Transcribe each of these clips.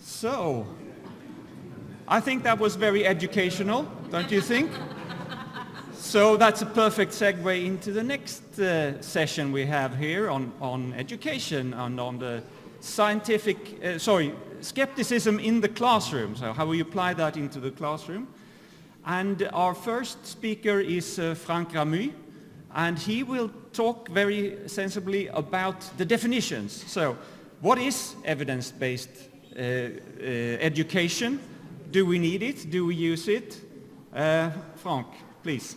So, I think that was very educational, don't you think? So that's a perfect segue into the next session we have here on education and on the skepticism in the classroom. So how we apply that into the classroom. And our first speaker is Franck Ramus, and he will talk very sensibly about the definitions. So what is evidence-based education? Do we need it? Do we use it? Franck, please.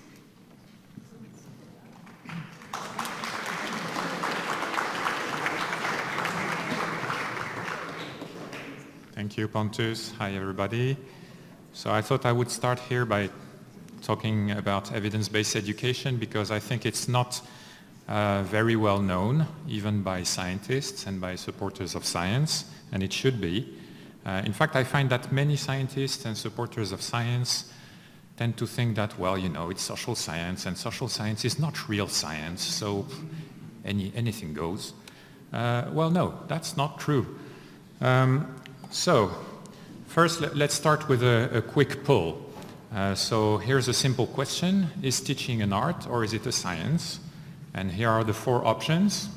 Thank you, Pontus. Hi, everybody. So I thought I would start here by talking about evidence-based education because I think it's not very well known, even by scientists and by supporters of science, and it should be. In fact, I find that many scientists and supporters of science tend to think that, well, you know, it's social science, and social science is not real science, so anything goes. Well, no, that's not true. So, first, let's start with a quick poll. So here's a simple question. Is teaching an art or is it a science? And here are the 4 options.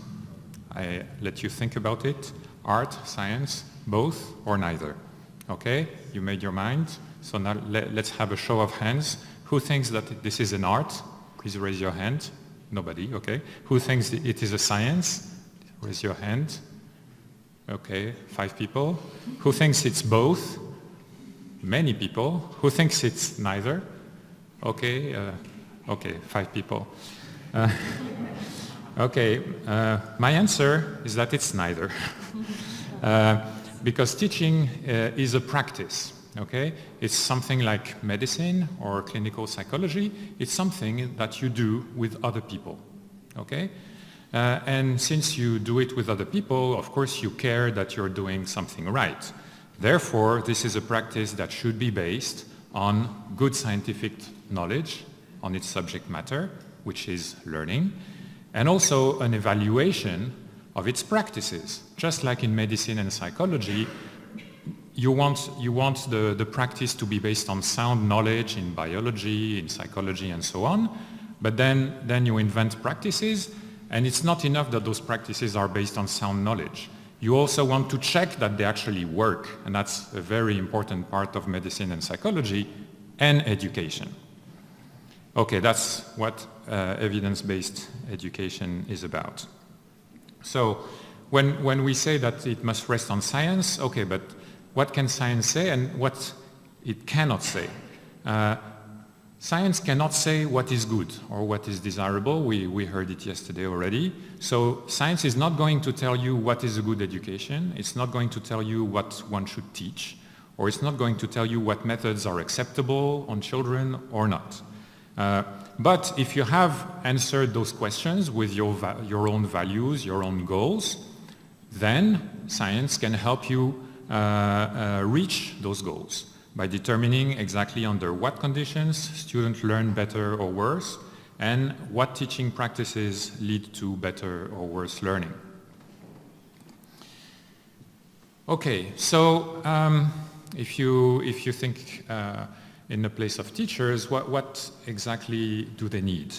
I let you think about it. Art, science, both, or neither. Okay, you made your mind. So now let's have a show of hands. Who thinks that this is an art? Please raise your hand. Nobody, okay. Who thinks it is a science? Raise your hand. Okay, 5 people. Who thinks it's both? Many people. Who thinks it's neither? Okay, 5 people. Okay, my answer is that it's neither. Because teaching is a practice, okay? It's something like medicine or clinical psychology. It's something that you do with other people, okay? And since you do it with other people, of course you care that you're doing something right. Therefore, this is a practice that should be based on good scientific knowledge on its subject matter, which is learning, and also an evaluation of its practices. Just like in medicine and psychology, you want the practice to be based on sound knowledge in biology, in psychology, and so on, but then you invent practices, and it's not enough that those practices are based on sound knowledge. You also want to check that they actually work, and that's a very important part of medicine and psychology and education. Okay, that's what evidence-based education is about. So when we say that it must rest on science, okay, but what can science say and what it cannot say? Science cannot say what is good or what is desirable. We heard it yesterday already. So science is not going to tell you what is a good education. It's not going to tell you what one should teach, or it's not going to tell you what methods are acceptable on children or not. But if you have answered those questions with your own values, your own goals, then science can help you reach those goals by determining exactly under what conditions students learn better or worse, and what teaching practices lead to better or worse learning. Okay, so if you think in the place of teachers, what exactly do they need?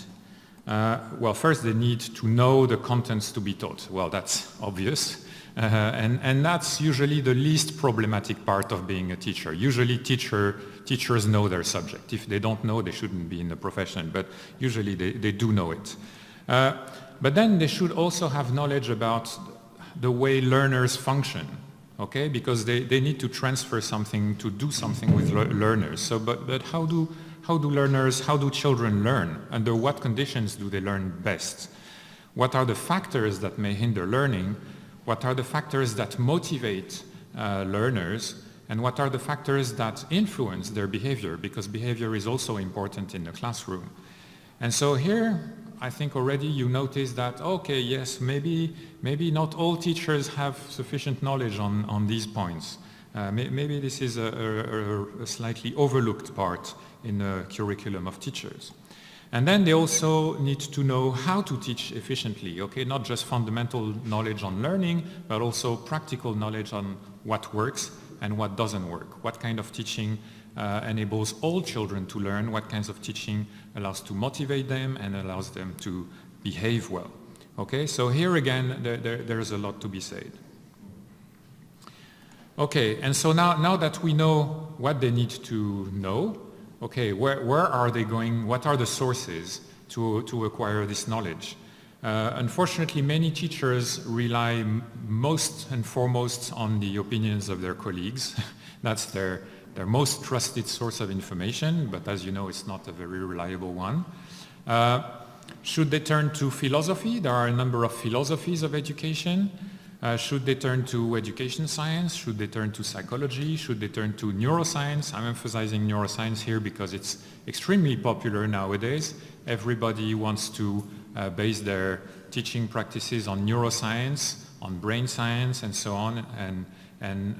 Well, first they need to know the contents to be taught. Well, that's obvious. And that's usually the least problematic part of being a teacher. Usually teachers know their subject. If they don't know, they shouldn't be in the profession, but usually they do know it. But then they should also have knowledge about the way learners function, okay? Because they need to transfer something, to do something with learners. So, but how do children learn? Under what conditions do they learn best? What are the factors that may hinder learning? What are the factors that motivate learners? And what are the factors that influence their behavior? Because behavior is also important in the classroom. And so here, I think already you notice that, okay, yes, maybe not all teachers have sufficient knowledge on these points. Maybe this is a slightly overlooked part in the curriculum of teachers. And then they also need to know how to teach efficiently, okay? Not just fundamental knowledge on learning, but also practical knowledge on what works and what doesn't work. What kind of teaching enables all children to learn, what kinds of teaching allows to motivate them and allows them to behave well. Okay, so here again, there's a lot to be said. Okay, and so now that we know what they need to know, okay, where are they going? What are the sources to acquire this knowledge? Unfortunately, many teachers rely most and foremost on the opinions of their colleagues. That's their most trusted source of information, but as you know, it's not a very reliable one. Should they turn to philosophy? There are a number of philosophies of education. Should they turn to education science? Should they turn to psychology? Should they turn to neuroscience? I'm emphasizing neuroscience here because it's extremely popular nowadays. Everybody wants to base their teaching practices on neuroscience, on brain science, and so on. And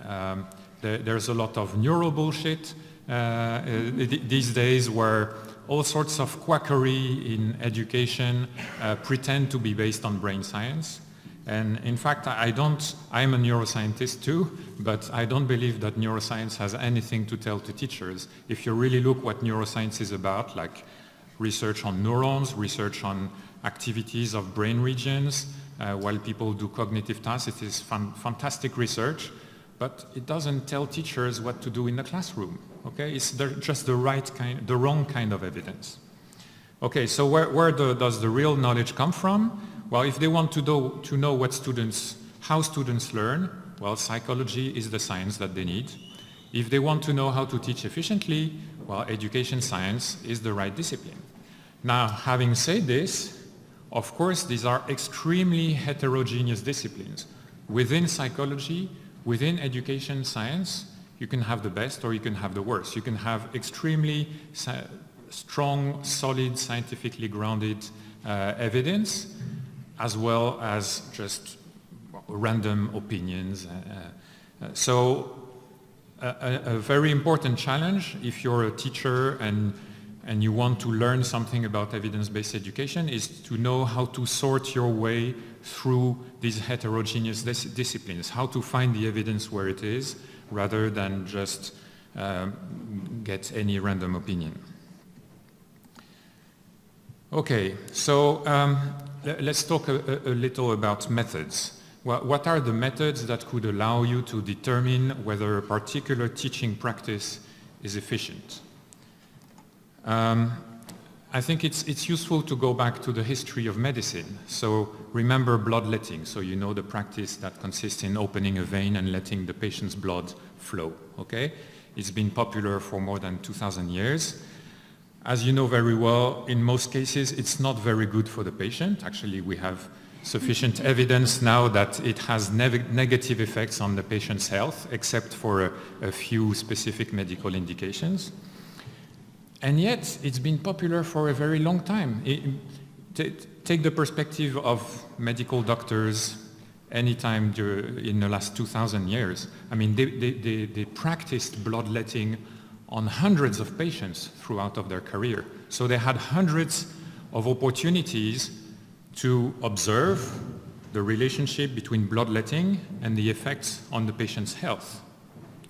there's a lot of neuro bullshit these days where all sorts of quackery in education pretend to be based on brain science. And in fact, I'm a neuroscientist too, but I don't believe that neuroscience has anything to tell to teachers. If you really look what neuroscience is about, like research on neurons, research on activities of brain regions, while people do cognitive tasks, it is fantastic research, but it doesn't tell teachers what to do in the classroom. Okay, it's just the wrong kind of evidence. Okay, so where does the real knowledge come from? Well, if they want to know how students learn, well, psychology is the science that they need. If they want to know how to teach efficiently, well, education science is the right discipline. Now, having said this, of course, these are extremely heterogeneous disciplines. Within psychology, within education science, you can have the best or you can have the worst. You can have extremely strong, solid, scientifically grounded evidence, as well as just random opinions. So a very important challenge if you're a teacher and you want to learn something about evidence-based education is to know how to sort your way through these heterogeneous disciplines, how to find the evidence where it is rather than just get any random opinion. Okay, so let's talk a little about methods. What are the methods that could allow you to determine whether a particular teaching practice is efficient? I think it's useful to go back to the history of medicine. So remember bloodletting. So you know the practice that consists in opening a vein and letting the patient's blood flow. Okay? It's been popular for more than 2,000 years. As you know very well, in most cases, it's not very good for the patient. Actually, we have sufficient evidence now that it has negative effects on the patient's health, except for a few specific medical indications. And yet, it's been popular for a very long time. Take the perspective of medical doctors anytime in the last 2,000 years. I mean, they practiced bloodletting on hundreds of patients throughout of their career. So they had hundreds of opportunities to observe the relationship between bloodletting and the effects on the patient's health.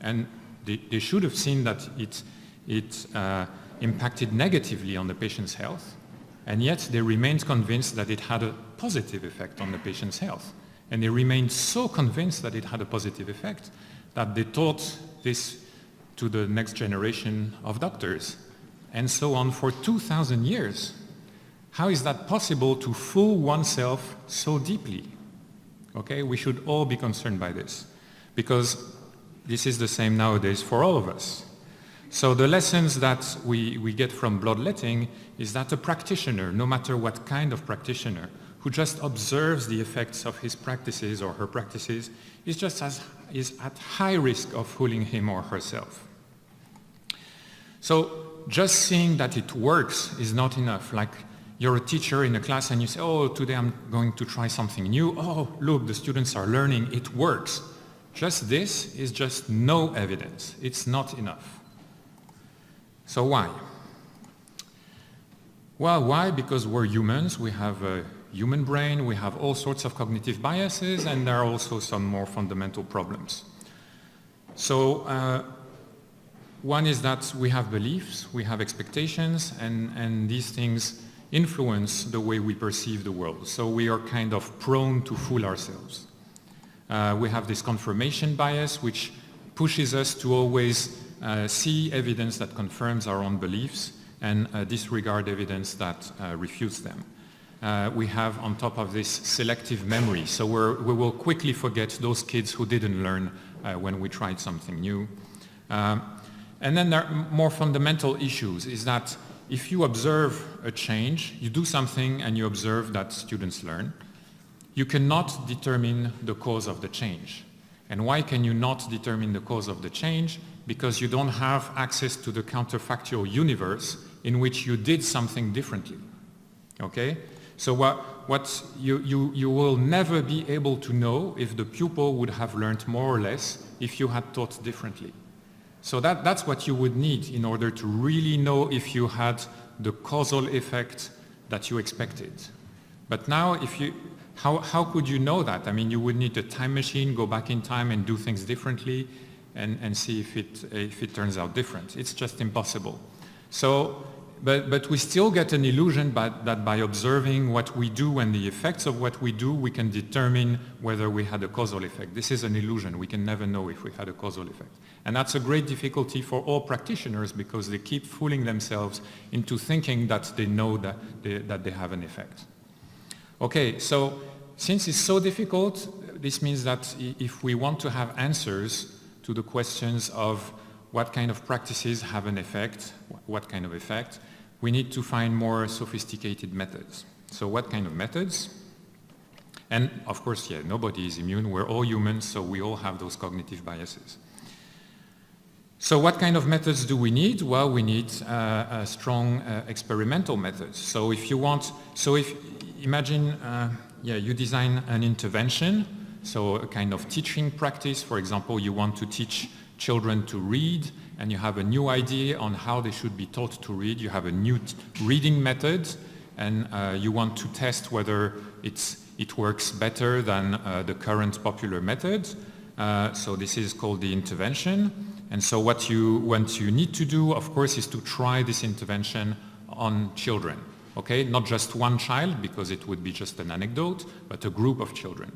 And they should have seen that it impacted negatively on the patient's health, and yet they remained convinced that it had a positive effect on the patient's health. And they remained so convinced that it had a positive effect that they taught this to the next generation of doctors, and so on for 2,000 years. How is that possible to fool oneself so deeply? Okay, we should all be concerned by this, because this is the same nowadays for all of us. So the lessons that we get from bloodletting is that a practitioner, no matter what kind of practitioner, who just observes the effects of his practices or her practices is at high risk of fooling him or herself. So just seeing that it works is not enough. Like you're a teacher in a class and you say, oh, today I'm going to try something new. Oh, look, the students are learning, it works. Just this is just no evidence. It's not enough. So why? Well, why? Because we're humans, we have a human brain, we have all sorts of cognitive biases, and there are also some more fundamental problems. So one is that we have beliefs, we have expectations, and these things influence the way we perceive the world. So we are kind of prone to fool ourselves. We have this confirmation bias, which pushes us to always see evidence that confirms our own beliefs and disregard evidence that refutes them. We have on top of this selective memory, so we will quickly forget those kids who didn't learn when we tried something new. And then there are more fundamental issues, is that if you observe a change, you do something and you observe that students learn, you cannot determine the cause of the change. And why can you not determine the cause of the change? Because you don't have access to the counterfactual universe in which you did something differently. Okay? So what you will never be able to know if the pupil would have learned more or less if you had taught differently. So that's what you would need in order to really know if you had the causal effect that you expected. But now, how could you know that? I mean, you would need a time machine, go back in time and do things differently and see if it turns out different. It's just impossible. So, but we still get an illusion that by observing what we do and the effects of what we do, we can determine whether we had a causal effect. This is an illusion. We can never know if we had a causal effect. And that's a great difficulty for all practitioners because they keep fooling themselves into thinking that they know that they have an effect. Okay, so since it's so difficult, this means that if we want to have answers to the questions of what kind of practices have an effect, what kind of effect, we need to find more sophisticated methods. So what kind of methods? And of course, yeah, nobody is immune. We're all humans, so we all have those cognitive biases. So what kind of methods do we need? Well, we need strong experimental methods. So if imagine you design an intervention, so a kind of teaching practice. For example, you want to teach children to read, and you have a new idea on how they should be taught to read. You have a new reading method, and you want to test whether it works better than the current popular method. So this is called the intervention. And so what you need to do, of course, is to try this intervention on children. Okay, not just one child, because it would be just an anecdote, but a group of children.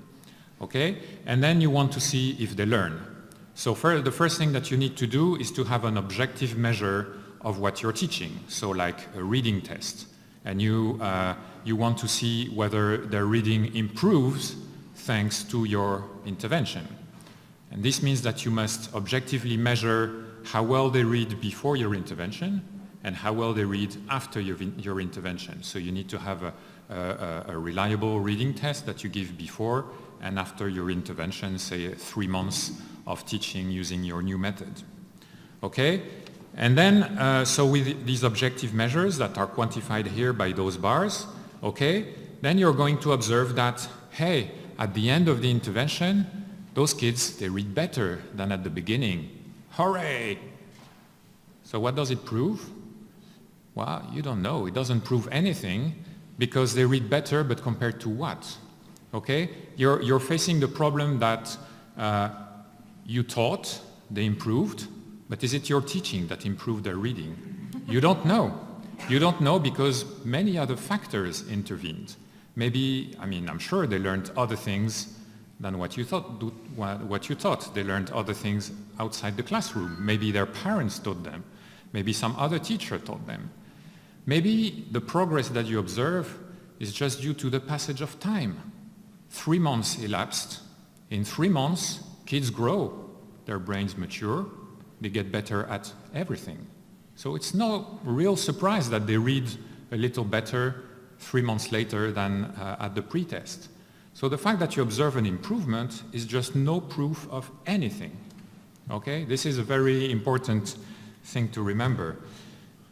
Okay, and then you want to see if they learn. So the first thing that you need to do is to have an objective measure of what you're teaching, so like a reading test. And you want to see whether their reading improves thanks to your intervention. And this means that you must objectively measure how well they read before your intervention and how well they read after your intervention. So you need to have a reliable reading test that you give before and after your intervention, say 3 months of teaching using your new method. Okay? And then, so with these objective measures that are quantified here by those bars, okay, then you're going to observe that, hey, at the end of the intervention, those kids, they read better than at the beginning. Hooray! So what does it prove? Well, you don't know. It doesn't prove anything because they read better, but compared to what? Okay? You're facing the problem that you taught, they improved, but is it your teaching that improved their reading? You don't know. You don't know because many other factors intervened. Maybe, I'm sure they learned other things than what you thought. They learned other things outside the classroom. Maybe their parents taught them. Maybe some other teacher taught them. Maybe the progress that you observe is just due to the passage of time. 3 months elapsed. In 3 months, kids grow. Their brains mature. They get better at everything. So it's no real surprise that they read a little better 3 months later than at the pretest. So the fact that you observe an improvement is just no proof of anything. Okay? This is a very important thing to remember.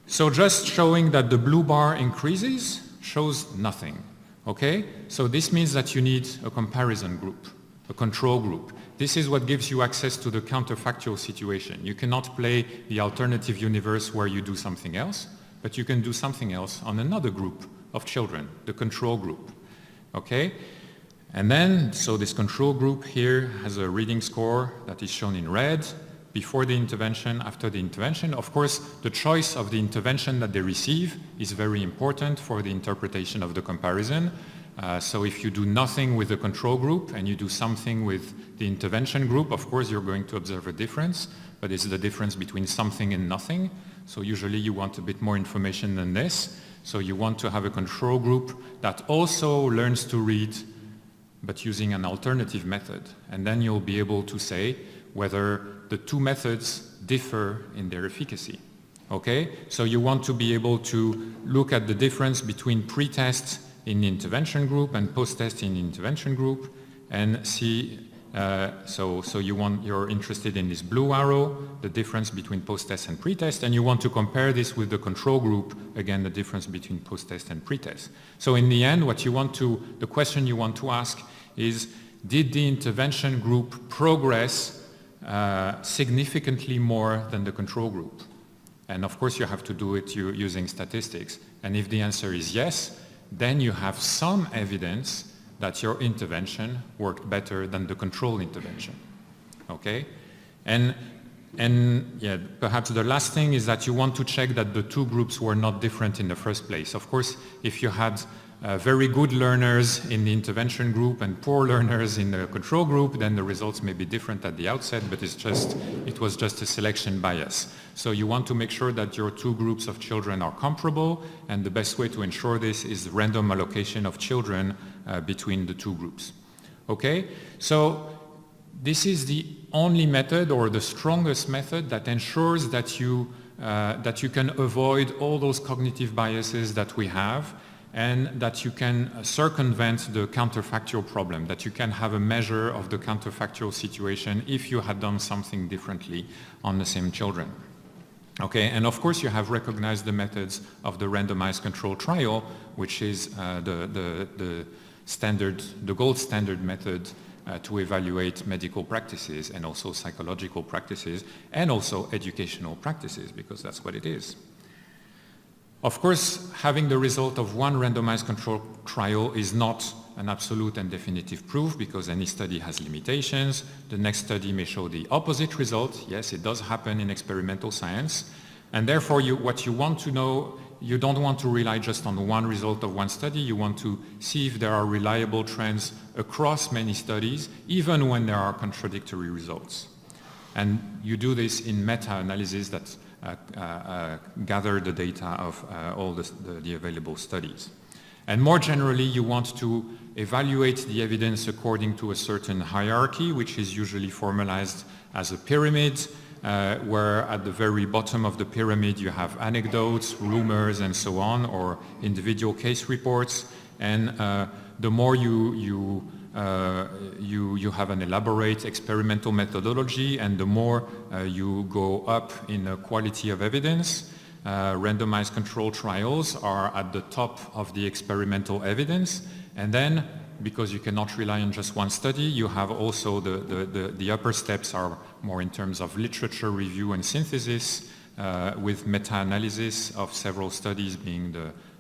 So just showing that the blue bar increases shows nothing. Okay? So this means that you need a comparison group, a control group. This is what gives you access to the counterfactual situation. You cannot play the alternative universe where you do something else, but you can do something else on another group of children, the control group. Okay? And then, so this control group here has a reading score that is shown in red. before the intervention, after the intervention. Of course, the choice of the intervention that they receive is very important for the interpretation of the comparison. So if you do nothing with the control group and you do something with the intervention group, of course you're going to observe a difference, but it's the difference between something and nothing. So usually you want a bit more information than this. So you want to have a control group that also learns to read, but using an alternative method. And then you'll be able to say whether the two methods differ in their efficacy. Okay? So you want to be able to look at the difference between pre-test in the intervention group and post-test in the intervention group and see, you're interested in this blue arrow, the difference between post-test and pre-test, and you want to compare this with the control group, again, the difference between post-test and pre-test. So in the end, the question you want to ask is, did the intervention group progress significantly more than the control group? And of course you have to do it using statistics. And if the answer is yes, then you have some evidence that your intervention worked better than the control intervention. Okay? And perhaps the last thing is that you want to check that the two groups were not different in the first place. Of course, if you had very good learners in the intervention group and poor learners in the control group, then the results may be different at the outset, but it was just a selection bias. So you want to make sure that your two groups of children are comparable, and the best way to ensure this is random allocation of children between the two groups. Okay? So this is the only method or the strongest method that ensures that you can avoid all those cognitive biases that we have, and that you can circumvent the counterfactual problem, that you can have a measure of the counterfactual situation if you had done something differently on the same children. Okay, and of course you have recognized the methods of the randomized control trial, which is the gold standard method to evaluate medical practices and also psychological practices and also educational practices, because that's what it is. Of course, having the result of one randomized control trial is not an absolute and definitive proof, because any study has limitations. The next study may show the opposite result. Yes, it does happen in experimental science. And therefore, what you want to know, you don't want to rely just on one result of one study. You want to see if there are reliable trends across many studies, even when there are contradictory results. And you do this in meta-analysis that gather the data of all the available studies. And more generally, you want to evaluate the evidence according to a certain hierarchy, which is usually formalized as a pyramid, where at the very bottom of the pyramid you have anecdotes, rumors, and so on, or individual case reports. And the more you have an elaborate experimental methodology, and the more you go up in the quality of evidence. Randomized control trials are at the top of the experimental evidence, and then because you cannot rely on just one study, you have also the upper steps are more in terms of literature review and synthesis, with meta-analysis of several studies being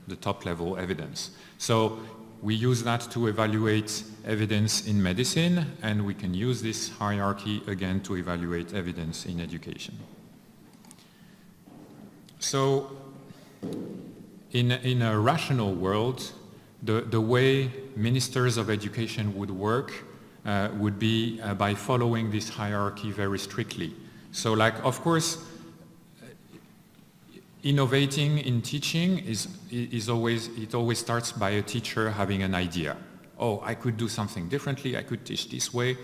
the top level evidence. So we use that to evaluate evidence in medicine, and we can use this hierarchy again to evaluate evidence in education. So in a rational world, the way ministers of education would work would be by following this hierarchy very strictly. So of course, innovating in teaching it always starts by a teacher having an idea. Oh, I could do something differently, I could teach this way.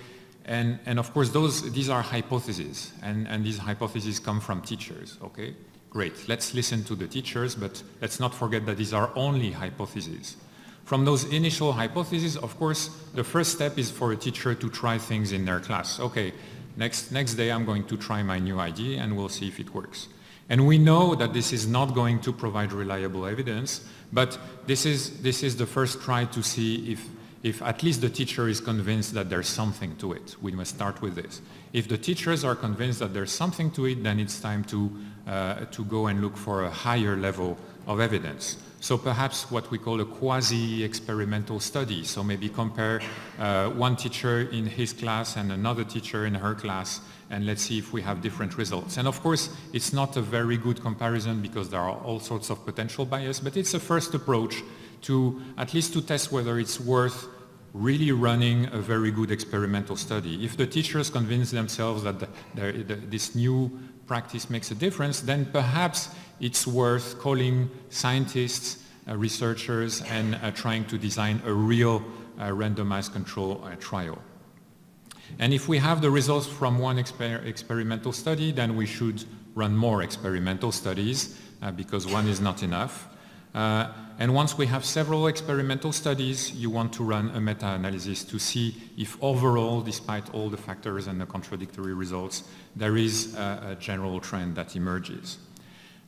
And of course, these are hypotheses, and these hypotheses come from teachers, okay? Great, let's listen to the teachers, but let's not forget that these are only hypotheses. From those initial hypotheses, of course, the first step is for a teacher to try things in their class. Okay, next day I'm going to try my new idea and we'll see if it works. And we know that this is not going to provide reliable evidence, but this is the first try to see if at least the teacher is convinced that there's something to it. We must start with this. If the teachers are convinced that there's something to it, then it's time to go and look for a higher level of evidence. So perhaps what we call a quasi-experimental study. So maybe compare one teacher in his class and another teacher in her class, and let's see if we have different results. And of course, it's not a very good comparison because there are all sorts of potential bias, but it's a first approach to at least to test whether it's worth really running a very good experimental study. If the teachers convince themselves that this new practice makes a difference, then perhaps it's worth calling scientists, researchers, and trying to design a real randomized control trial. And if we have the results from one experimental study, then we should run more experimental studies because one is not enough. And once we have several experimental studies, you want to run a meta-analysis to see if overall, despite all the factors and the contradictory results, there is a general trend that emerges.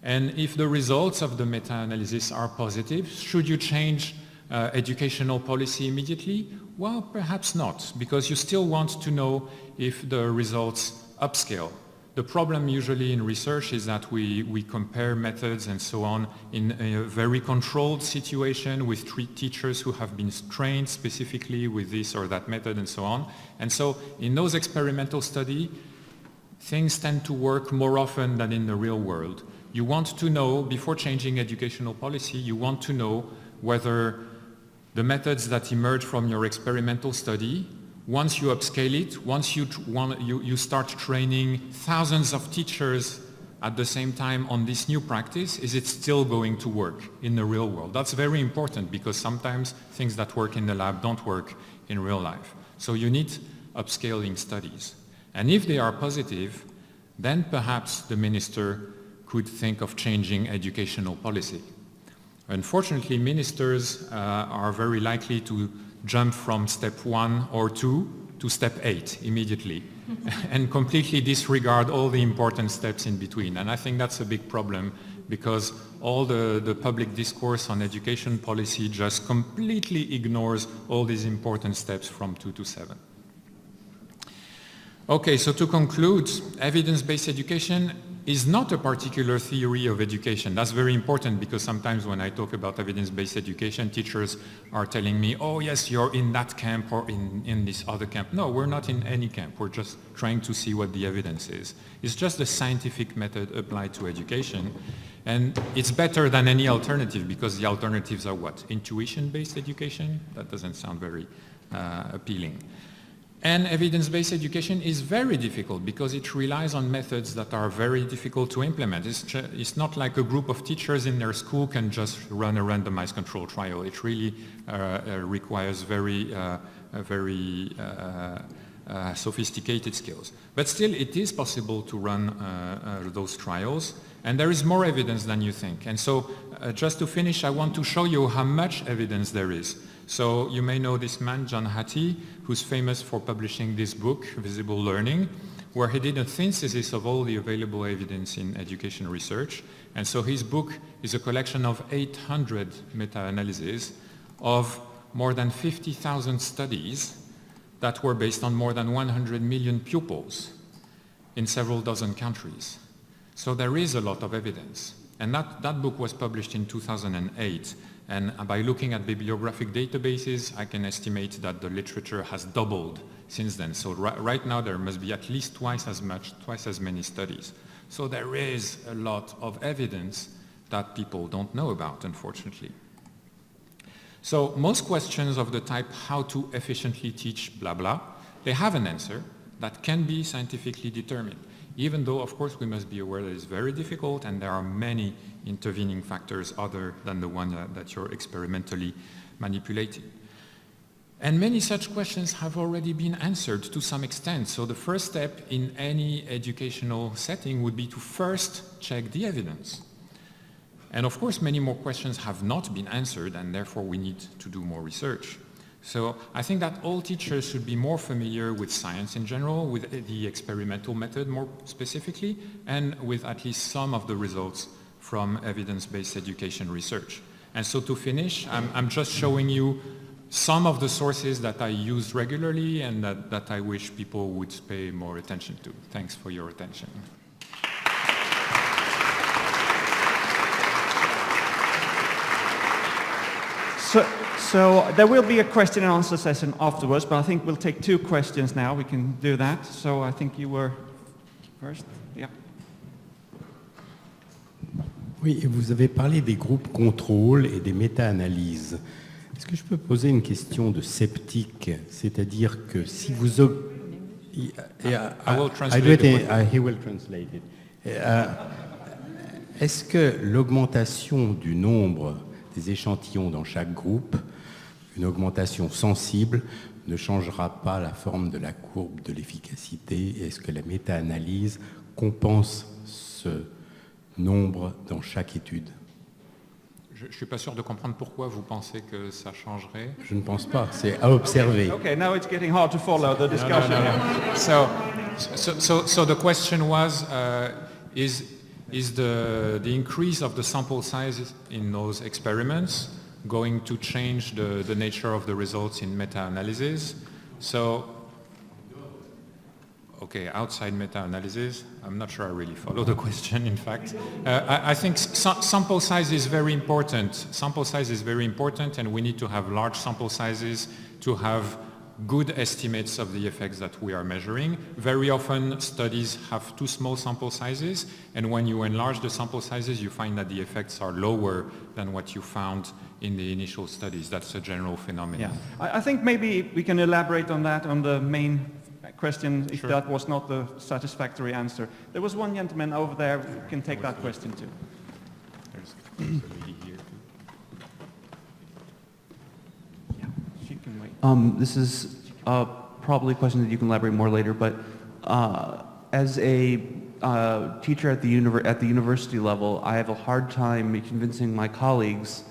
And if the results of the meta-analysis are positive, should you change educational policy immediately? Well, perhaps not, because you still want to know if the results upscale. The problem usually in research is that we compare methods and so on in a very controlled situation with teachers who have been trained specifically with this or that method and so on. And so in those experimental studies, things tend to work more often than in the real world. You want to know, before changing educational policy, you want to know whether the methods that emerge from your experimental study, once you upscale it, once you start training thousands of teachers at the same time on this new practice, is it still going to work in the real world? That's very important because sometimes things that work in the lab don't work in real life. So you need upscaling studies. And if they are positive, then perhaps the minister could think of changing educational policy. Unfortunately, ministers are very likely to jump from step 1 or 2 to step 8 immediately and completely disregard all the important steps in between. And I think that's a big problem because all the public discourse on education policy just completely ignores all these important steps from 2 to 7. Okay, so to conclude, evidence-based education is not a particular theory of education. That's very important because sometimes when I talk about evidence-based education, teachers are telling me, oh yes, you're in that camp or in this other camp. No, we're not in any camp. We're just trying to see what the evidence is. It's just a scientific method applied to education. And it's better than any alternative because the alternatives are what? Intuition-based education? That doesn't sound very appealing. And evidence-based education is very difficult because it relies on methods that are very difficult to implement. It's not like a group of teachers in their school can just run a randomized control trial. It really requires very sophisticated skills. But still, it is possible to run those trials, and there is more evidence than you think. And so, just to finish, I want to show you how much evidence there is. So you may know this man, John Hattie, who's famous for publishing this book, Visible Learning, where he did a synthesis of all the available evidence in education research. And so his book is a collection of 800 meta-analyses of more than 50,000 studies that were based on more than 100 million pupils in several dozen countries. So there is a lot of evidence. And that book was published in 2008. And by looking at bibliographic databases, I can estimate that the literature has doubled since then. So right now there must be at least twice as many studies. So there is a lot of evidence that people don't know about, unfortunately. So most questions of the type, how to efficiently teach blah blah, they have an answer that can be scientifically determined. Even though, of course, we must be aware that it's very difficult and there are many intervening factors other than the one that you're experimentally manipulating. And many such questions have already been answered to some extent. So the first step in any educational setting would be to first check the evidence. And of course, many more questions have not been answered, and therefore we need to do more research. So I think that all teachers should be more familiar with science in general, with the experimental method more specifically, and with at least some of the results from evidence-based education research. And so to finish, I'm just showing you some of the sources that I use regularly and that I wish people would pay more attention to. Thanks for your attention. So there will be a question and answer session afterwards, but I think we'll take 2 questions now. We can do that. So I think you were first. Yeah. Oui, vous avez parlé des groupes contrôle et des méta-analyses. Est-ce que je peux poser une question de sceptique? C'est-à-dire que si vous... I will translate he will translate it. Est-ce que l'augmentation du nombre des échantillons dans chaque groupe, une augmentation sensible, ne changera pas la forme de la courbe de l'efficacité? Est-ce que la méta-analyse compense ce nombre dans chaque étude? Je ne suis pas sûr de comprendre pourquoi vous pensez que ça changerait. Je ne pense pas, c'est à observer. Okay, now it's getting hard to follow the discussion. No. So the question was, is the increase of the sample size in those experiments going to change the nature of the results in meta-analysis? So, okay, outside meta-analysis, I'm not sure I really follow the question, in fact. I think sample size is very important. Sample size is very important, and we need to have large sample sizes to have good estimates of the effects that we are measuring. Very often studies have too small sample sizes, and when you enlarge the sample sizes, you find that the effects are lower than what you found in the initial studies. That's a general phenomenon. Yeah. I think maybe we can elaborate on that on the main question, if Sure. that was not the satisfactory answer. There was one gentleman over there who can take that question too. There's a lady here too. Yeah, she can wait. This is probably a question that you can elaborate more later, but as a teacher at the university level, I have a hard time convincing my colleagues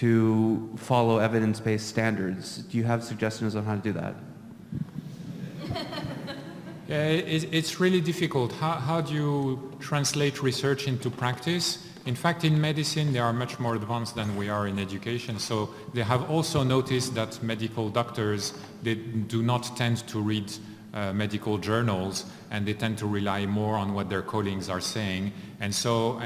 to follow evidence-based standards. Do you have suggestions on how to do that? Yeah, it's really difficult. How do you translate research into practice? In fact, in medicine, they are much more advanced than we are in education. So they have also noticed that medical doctors, they do not tend to read medical journals, and they tend to rely more on what their colleagues are saying. And so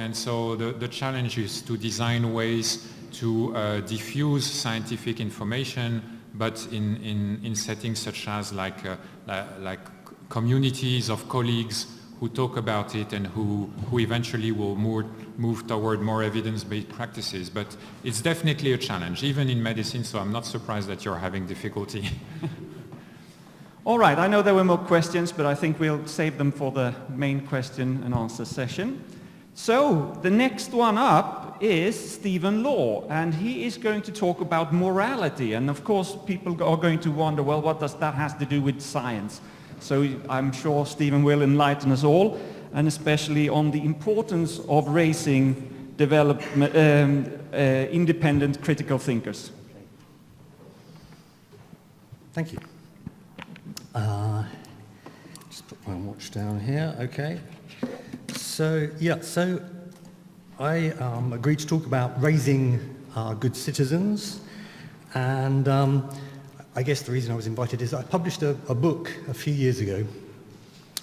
the challenge is to design ways to diffuse scientific information, but in settings such as like communities of colleagues who talk about it and who eventually will move toward more evidence-based practices. But it's definitely a challenge, even in medicine, so I'm not surprised that you're having difficulty. All right, I know there were more questions, but I think we'll save them for the main question and answer session. So the next one up is Stephen Law, and he is going to talk about morality. And of course, people are going to wonder, well, what does that have to do with science? So I'm sure Stephen will enlighten us all, and especially on the importance of raising independent critical thinkers. Thank you. Just put my watch down here, okay. So I agreed to talk about raising good citizens, and I guess the reason I was invited is I published a book a few years ago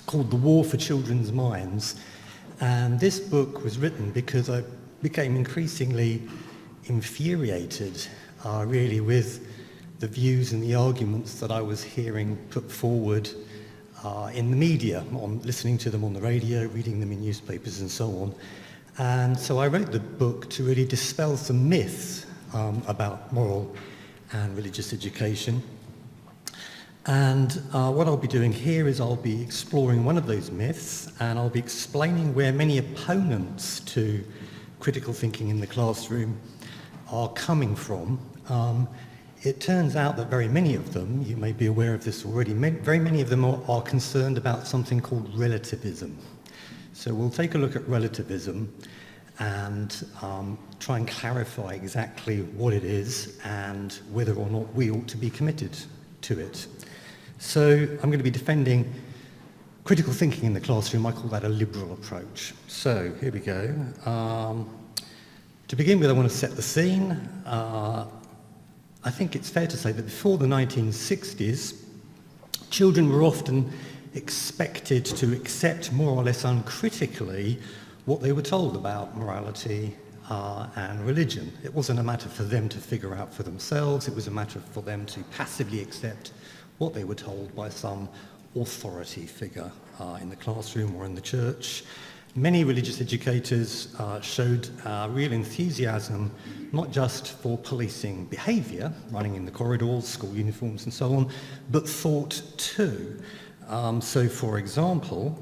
called The War for Children's Minds, and this book was written because I became increasingly infuriated really with the views and the arguments that I was hearing put forward in the media, on listening to them on the radio, reading them in newspapers and so on. And so I wrote the book to really dispel some myths about moral and religious education. And what I'll be doing here is I'll be exploring one of those myths, and I'll be explaining where many opponents to critical thinking in the classroom are coming from. It turns out that very many of them, you may be aware of this already, very many of them are concerned about something called relativism. So we'll take a look at relativism and try and clarify exactly what it is and whether or not we ought to be committed to it. So I'm going to be defending critical thinking in the classroom. I call that a liberal approach. So here we go. To begin with, I want to set the scene. I think it's fair to say that before the 1960s, children were often expected to accept more or less uncritically what they were told about morality and religion. It wasn't a matter for them to figure out for themselves, it was a matter for them to passively accept what they were told by some authority figure in the classroom or in the church. Many religious educators showed real enthusiasm, not just for policing behaviour, running in the corridors, school uniforms and so on, but thought too. So, for example,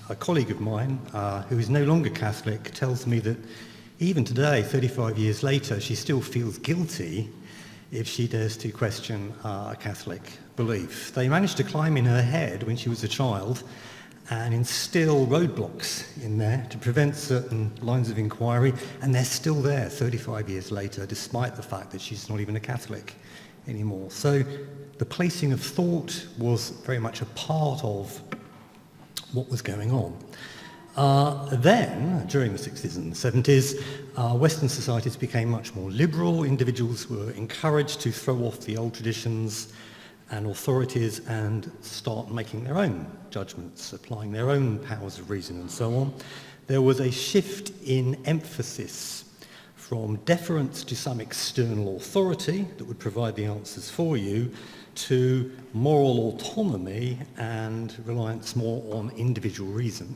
a colleague of mine who is no longer Catholic tells me that even today, 35 years later, she still feels guilty if she dares to question Catholic belief. They managed to climb in her head when she was a child and instill roadblocks in there to prevent certain lines of inquiry, and they're still there 35 years later, despite the fact that she's not even a Catholic anymore. So the policing of thought was very much a part of what was going on. Then, during the 60s and 70s, Western societies became much more liberal. Individuals were encouraged to throw off the old traditions and authorities and start making their own judgments, applying their own powers of reason and so on. There was a shift in emphasis from deference to some external authority that would provide the answers for you to moral autonomy and reliance more on individual reason.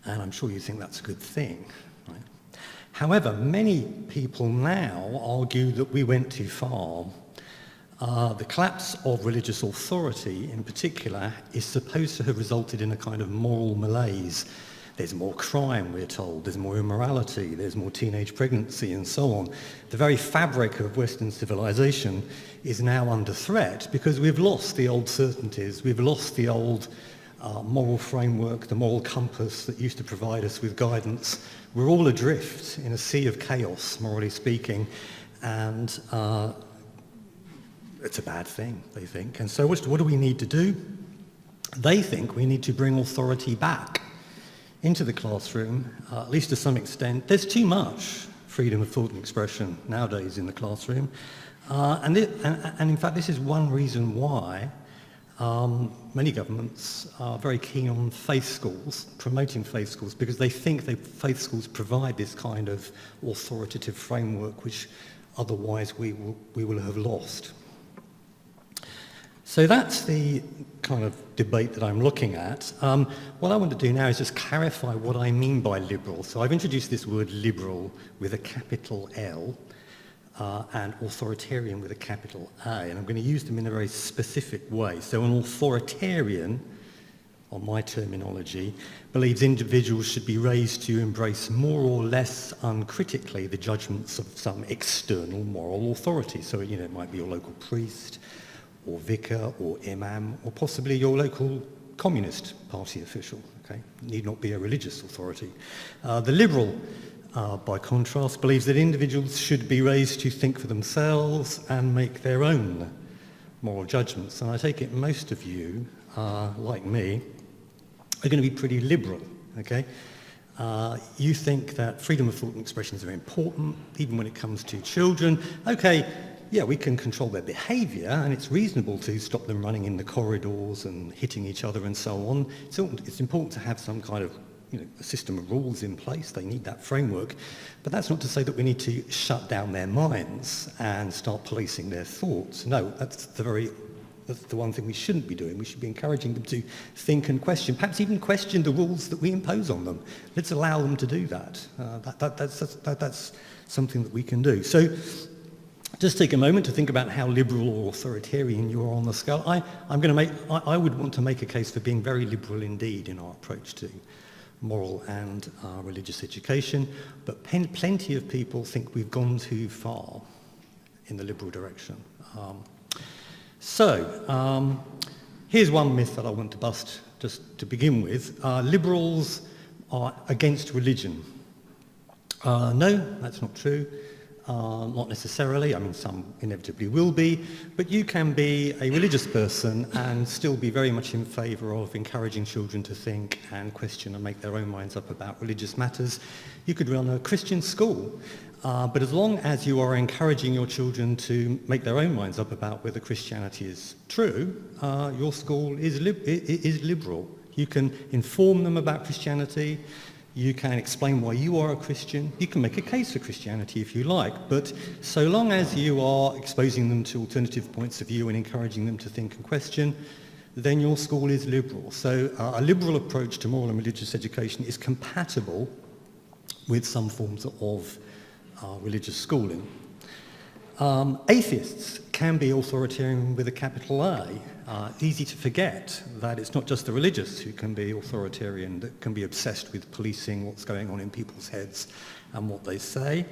And I'm sure you think that's a good thing, right? However, many people now argue that we went too far. The collapse of religious authority, in particular, is supposed to have resulted in a kind of moral malaise. There's more crime, we're told, there's more immorality, there's more teenage pregnancy, and so on. The very fabric of Western civilization is now under threat because we've lost the old certainties, we've lost the old moral framework, the moral compass that used to provide us with guidance. We're all adrift in a sea of chaos, morally speaking, and it's a bad thing, they think. And so what do we need to do? They think we need to bring authority back into the classroom, at least to some extent. There's too much freedom of thought and expression nowadays in the classroom. And in fact, this is one reason why many governments are very keen on faith schools, promoting faith schools, because they think faith schools provide this kind of authoritative framework which otherwise we will have lost. So that's the kind of debate that I'm looking at. What I want to do now is just clarify what I mean by liberal. So I've introduced this word liberal with a capital L and authoritarian with a capital A, and I'm going to use them in a very specific way. So an authoritarian, on my terminology, believes individuals should be raised to embrace more or less uncritically the judgments of some external moral authority. So, it might be your local priest, or vicar, or imam, or possibly your local Communist Party official. Okay, need not be a religious authority. The liberal, by contrast, believes that individuals should be raised to think for themselves and make their own moral judgments. And I take it most of you, like me, are going to be pretty liberal. Okay, you think that freedom of thought and expression is very important, even when it comes to children. Okay. Yeah, we can control their behaviour, and it's reasonable to stop them running in the corridors and hitting each other and so on. It's important to have some kind of, a system of rules in place. They need that framework. But that's not to say that we need to shut down their minds and start policing their thoughts. No, that's the one thing we shouldn't be doing. We should be encouraging them to think and question, perhaps even question the rules that we impose on them. Let's allow them to do that. That's something that we can do. So, just take a moment to think about how liberal or authoritarian you are on the scale. I would want to make a case for being very liberal indeed in our approach to moral and religious education, but plenty of people think we've gone too far in the liberal direction. Here's one myth that I want to bust just to begin with. Liberals are against religion. No, that's not true. Not necessarily, some inevitably will be, but you can be a religious person and still be very much in favour of encouraging children to think and question and make their own minds up about religious matters. You could run a Christian school, but as long as you are encouraging your children to make their own minds up about whether Christianity is true, your school is liberal. You can inform them about Christianity, You can explain why you are a Christian. You can make a case for Christianity if you like, but so long as you are exposing them to alternative points of view and encouraging them to think and question, then your school is liberal. So a liberal approach to moral and religious education is compatible with some forms of religious schooling. Atheists can be authoritarian with a capital A. Easy to forget that it's not just the religious who can be authoritarian, that can be obsessed with policing what's going on in people's heads and what they say.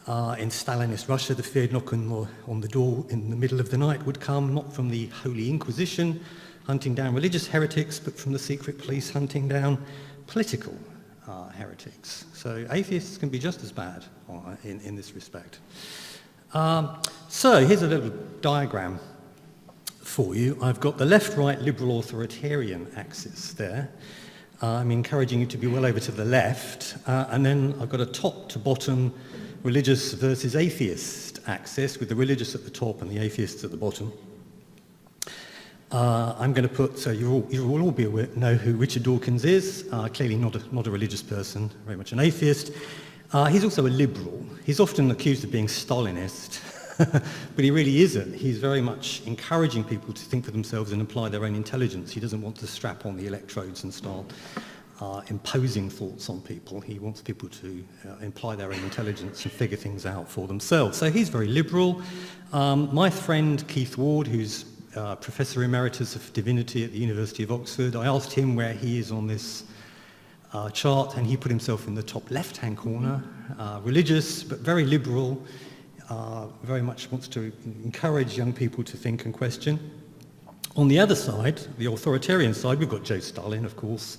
In Stalinist Russia, the feared knock on the door in the middle of the night would come not from the Holy Inquisition hunting down religious heretics, but from the secret police hunting down political heretics. So atheists can be just as bad in this respect. So here's a little diagram for you. I've got the left-right liberal authoritarian axis there. I'm encouraging you to be well over to the left. And then I've got a top to bottom religious versus atheist axis with the religious at the top and the atheists at the bottom. I'm going to put, so you will all know who Richard Dawkins is. Clearly not a religious person, very much an atheist. He's also a liberal. He's often accused of being Stalinist, but he really isn't. He's very much encouraging people to think for themselves and apply their own intelligence. He doesn't want to strap on the electrodes and start imposing thoughts on people. He wants people to imply their own intelligence and figure things out for themselves. So he's very liberal. My friend Keith Ward, who's Professor Emeritus of Divinity at the University of Oxford, I asked him where he is on this chart, and he put himself in the top left-hand corner, religious but very liberal, very much wants to encourage young people to think and question. On the other side, the authoritarian side, we've got Joe Stalin, of course,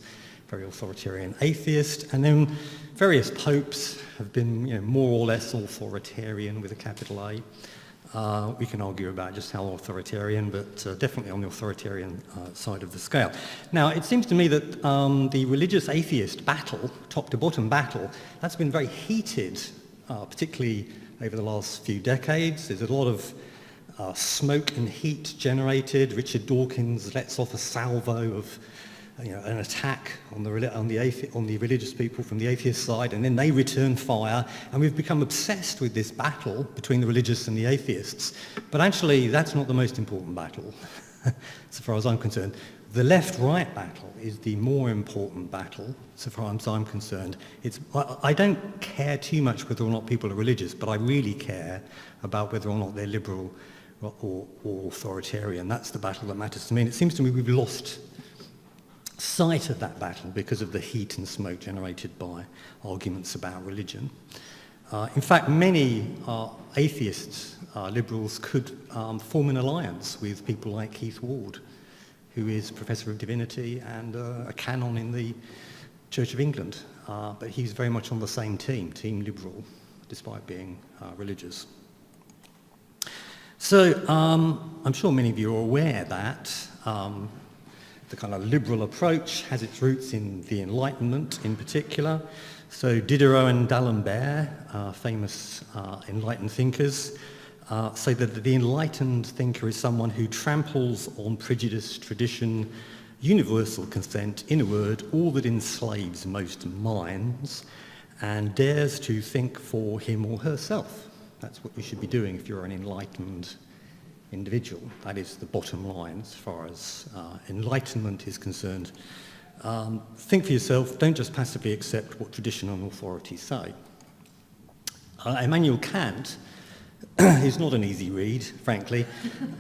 very authoritarian atheist, and then various popes have been more or less authoritarian with a capital A. We can argue about just how authoritarian, but definitely on the authoritarian side of the scale. Now, it seems to me that the religious-atheist battle, top-to-bottom battle, that's been very heated, particularly over the last few decades. There's a lot of smoke and heat generated. Richard Dawkins lets off a salvo of an attack on the religious people from the atheist side, and then they return fire, and we've become obsessed with this battle between the religious and the atheists. But actually, that's not the most important battle, so far as I'm concerned. The left-right battle is the more important battle, so far as I'm concerned. I don't care too much whether or not people are religious, but I really care about whether or not they're liberal or authoritarian. That's the battle that matters to me, and it seems to me we've lost sight of that battle because of the heat and smoke generated by arguments about religion. In fact, many atheists, liberals, could form an alliance with people like Keith Ward, who is Professor of Divinity and a canon in the Church of England. But he's very much on the same team liberal, despite being religious. So I'm sure many of you are aware that the kind of liberal approach has its roots in the Enlightenment in particular. So Diderot and D'Alembert, famous enlightened thinkers, say that the enlightened thinker is someone who tramples on prejudice, tradition, universal consent, in a word, all that enslaves most minds, and dares to think for him or herself. That's what you should be doing if you're an enlightened individual. That is the bottom line as far as enlightenment is concerned. Think for yourself, don't just passively accept what tradition and authority say. Immanuel Kant is not an easy read, frankly,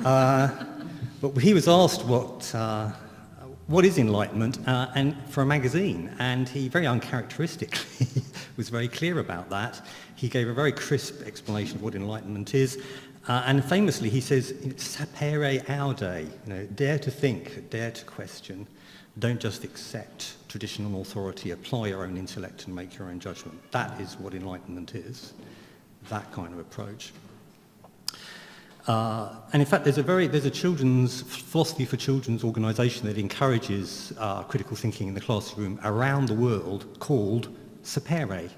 but he was asked what is enlightenment and for a magazine, and he very uncharacteristically was very clear about that. He gave a very crisp explanation of what enlightenment is. And famously, he says, sapere aude, dare to think, dare to question, don't just accept traditional authority, apply your own intellect and make your own judgment. That is what enlightenment is, that kind of approach. And in fact, there's a children's philosophy for children's organisation that encourages critical thinking in the classroom around the world called Sapere.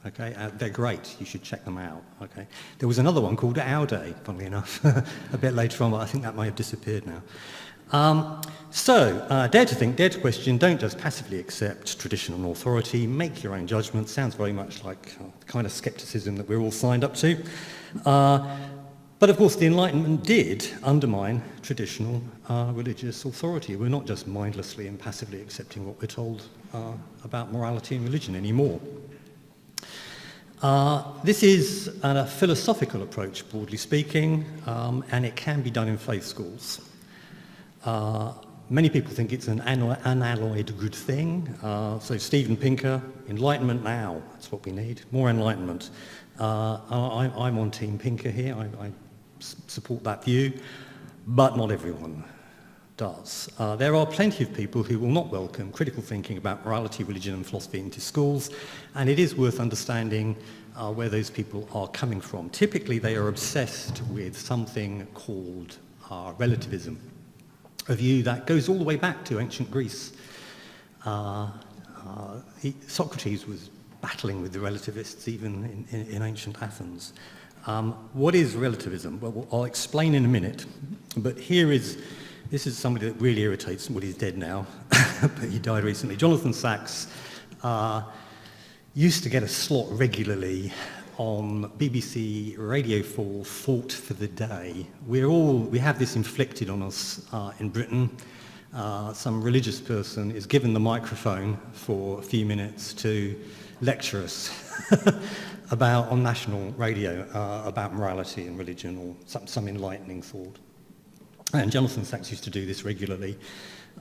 Okay, they're great. You should check them out. Okay, there was another one called Aude, funnily enough, a bit later on, but I think that may have disappeared now. Dare to think, dare to question, don't just passively accept traditional authority, make your own judgment. Sounds very much like the kind of skepticism that we're all signed up to. But of course the Enlightenment did undermine traditional religious authority. We're not just mindlessly and passively accepting what we're told about morality and religion anymore. This is a philosophical approach, broadly speaking, and it can be done in faith schools. Many people think it's an unalloyed good thing. So Steven Pinker, Enlightenment now, that's what we need, more enlightenment. I'm on Team Pinker here, I support that view, but not everyone does. There are plenty of people who will not welcome critical thinking about morality, religion and philosophy into schools, and it is worth understanding where those people are coming from. Typically they are obsessed with something called relativism, a view that goes all the way back to ancient Greece. Socrates was battling with the relativists even in ancient Athens. What is relativism? Well, I'll explain in a minute, but this is somebody that really irritates, well, he's dead now, but he died recently. Jonathan Sacks used to get a slot regularly on BBC Radio 4, Thought for the Day. We have this inflicted on us in Britain. Some religious person is given the microphone for a few minutes to lecture us on national radio about morality and religion or some enlightening thought. And Jonathan Sacks used to do this regularly.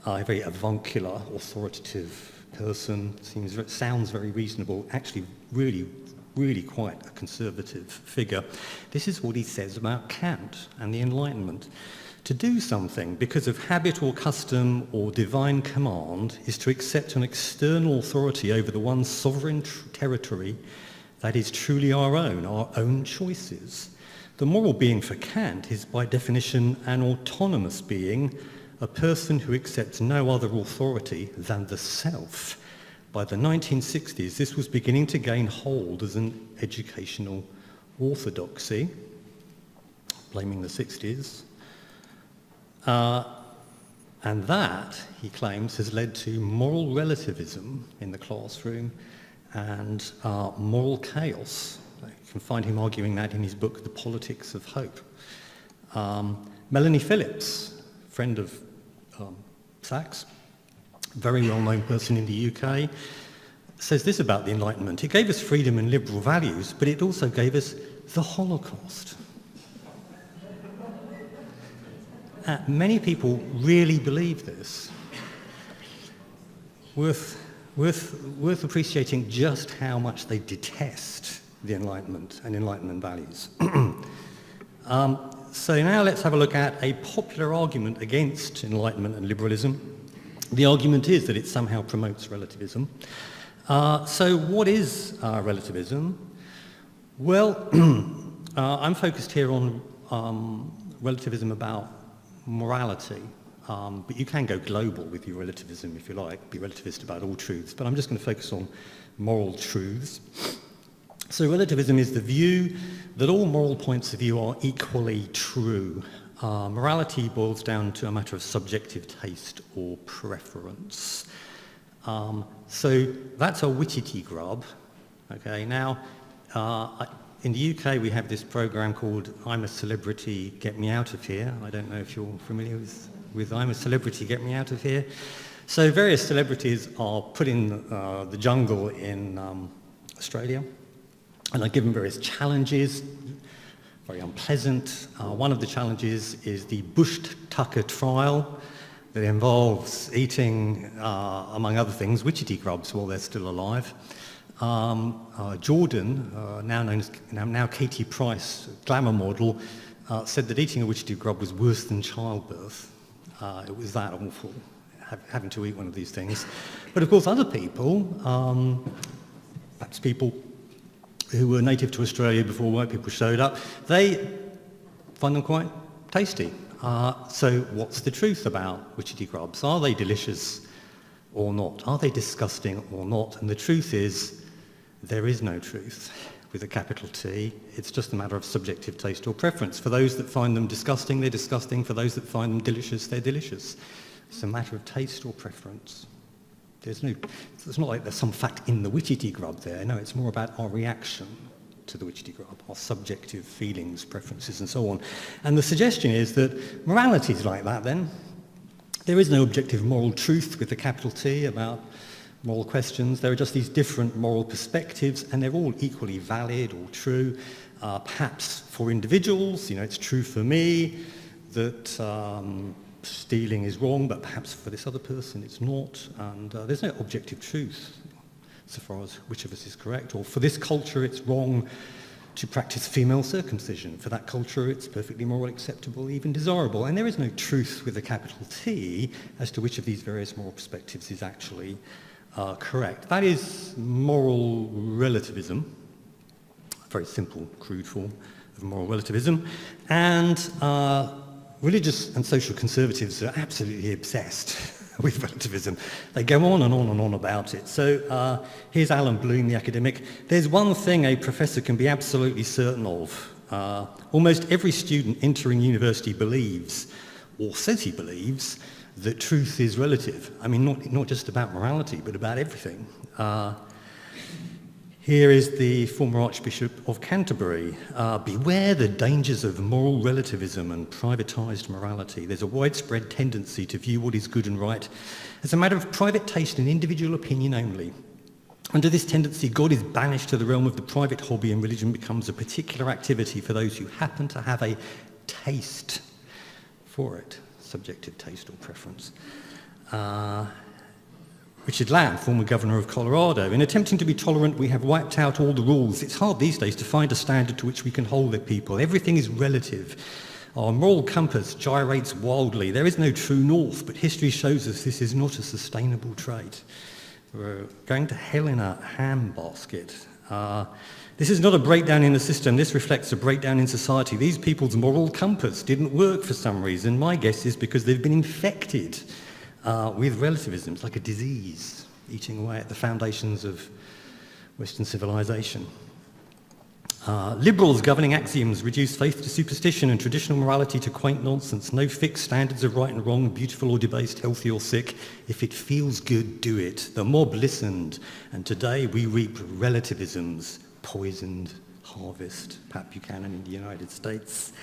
A very avuncular, authoritative person, sounds very reasonable, actually really quite a conservative figure. This is what he says about Kant and the Enlightenment. To do something because of habit or custom or divine command is to accept an external authority over the one sovereign territory that is truly our own choices. The moral being for Kant is by definition an autonomous being, a person who accepts no other authority than the self. By the 1960s, this was beginning to gain hold as an educational orthodoxy, blaming the 60s. And that, he claims, has led to moral relativism in the classroom and moral chaos. You can find him arguing that in his book, The Politics of Hope. Melanie Phillips, friend of Sacks, very well-known person in the UK, says this about the Enlightenment: it gave us freedom and liberal values, but it also gave us the Holocaust. Many people really believe this. Worth appreciating just how much they detest the Enlightenment and Enlightenment values. So now let's have a look at a popular argument against Enlightenment and liberalism. The argument is that it somehow promotes relativism. So what is relativism? Well, I'm focused here on relativism about morality, but you can go global with your relativism if you like, be relativist about all truths, but I'm just going to focus on moral truths. So relativism is the view that all moral points of view are equally true. Morality boils down to a matter of subjective taste or preference. So that's a witchetty grub. Okay, now in the UK we have this program called I'm a Celebrity, Get Me Out of Here. I don't know if you're familiar with I'm a Celebrity, Get Me Out of Here. So various celebrities are put in the jungle in Australia and are given various challenges, very unpleasant. One of the challenges is the Bush Tucker trial that involves eating, among other things, witchetty grubs while they're still alive. Jordan, now Katie Price, glamour model, said that eating a witchetty grub was worse than childbirth. It was that awful, having to eat one of these things. But of course other people, perhaps people who were native to Australia before white people showed up, they find them quite tasty. So what's the truth about witchetty grubs? Are they delicious or not? Are they disgusting or not? And the truth is, there is no truth. with a capital T. It's just a matter of subjective taste or preference. For those that find them disgusting, they're disgusting. For those that find them delicious, they're delicious. It's a matter of taste or preference. It's not like there's some fact in the witchetty grub there. No, it's more about our reaction to the witchetty grub, our subjective feelings, preferences, and so on. And the suggestion is that morality is like that then. There is no objective moral truth with a capital T about moral questions. There are just these different moral perspectives, and they're all equally valid or true. Perhaps for individuals, it's true for me that stealing is wrong, but perhaps for this other person it's not. And there's no objective truth so far as which of us is correct. Or for this culture it's wrong to practice female circumcision. For that culture it's perfectly moral, acceptable, even desirable. And there is no truth with a capital T as to which of these various moral perspectives is actually correct. That is moral relativism, a very simple, crude form of moral relativism. And religious and social conservatives are absolutely obsessed with relativism. They go on and on and on about it. So here's Alan Bloom, the academic. There's one thing a professor can be absolutely certain of. Almost every student entering university believes, or says he believes, that truth is relative. I mean, not just about morality, but about everything. Here is the former Archbishop of Canterbury. Beware the dangers of moral relativism and privatised morality. There's a widespread tendency to view what is good and right as a matter of private taste and individual opinion only. Under this tendency, God is banished to the realm of the private hobby, and religion becomes a particular activity for those who happen to have a taste for it. Subjective taste or preference. Richard Lamb, former governor of Colorado. In attempting to be tolerant, we have wiped out all the rules. It's hard these days to find a standard to which we can hold the people. Everything is relative. Our moral compass gyrates wildly. There is no true north, but history shows us this is not a sustainable trait. We're going to hell in a handbasket. This is not a breakdown in the system. This reflects a breakdown in society. These people's moral compass didn't work for some reason. My guess is because they've been infected with relativism. It's like a disease eating away at the foundations of Western civilization. Liberals' governing axioms reduce faith to superstition and traditional morality to quaint nonsense. No fixed standards of right and wrong, beautiful or debased, healthy or sick. If it feels good, do it. The mob listened, and today we reap relativism's poisoned harvest. Pat Buchanan in the United States.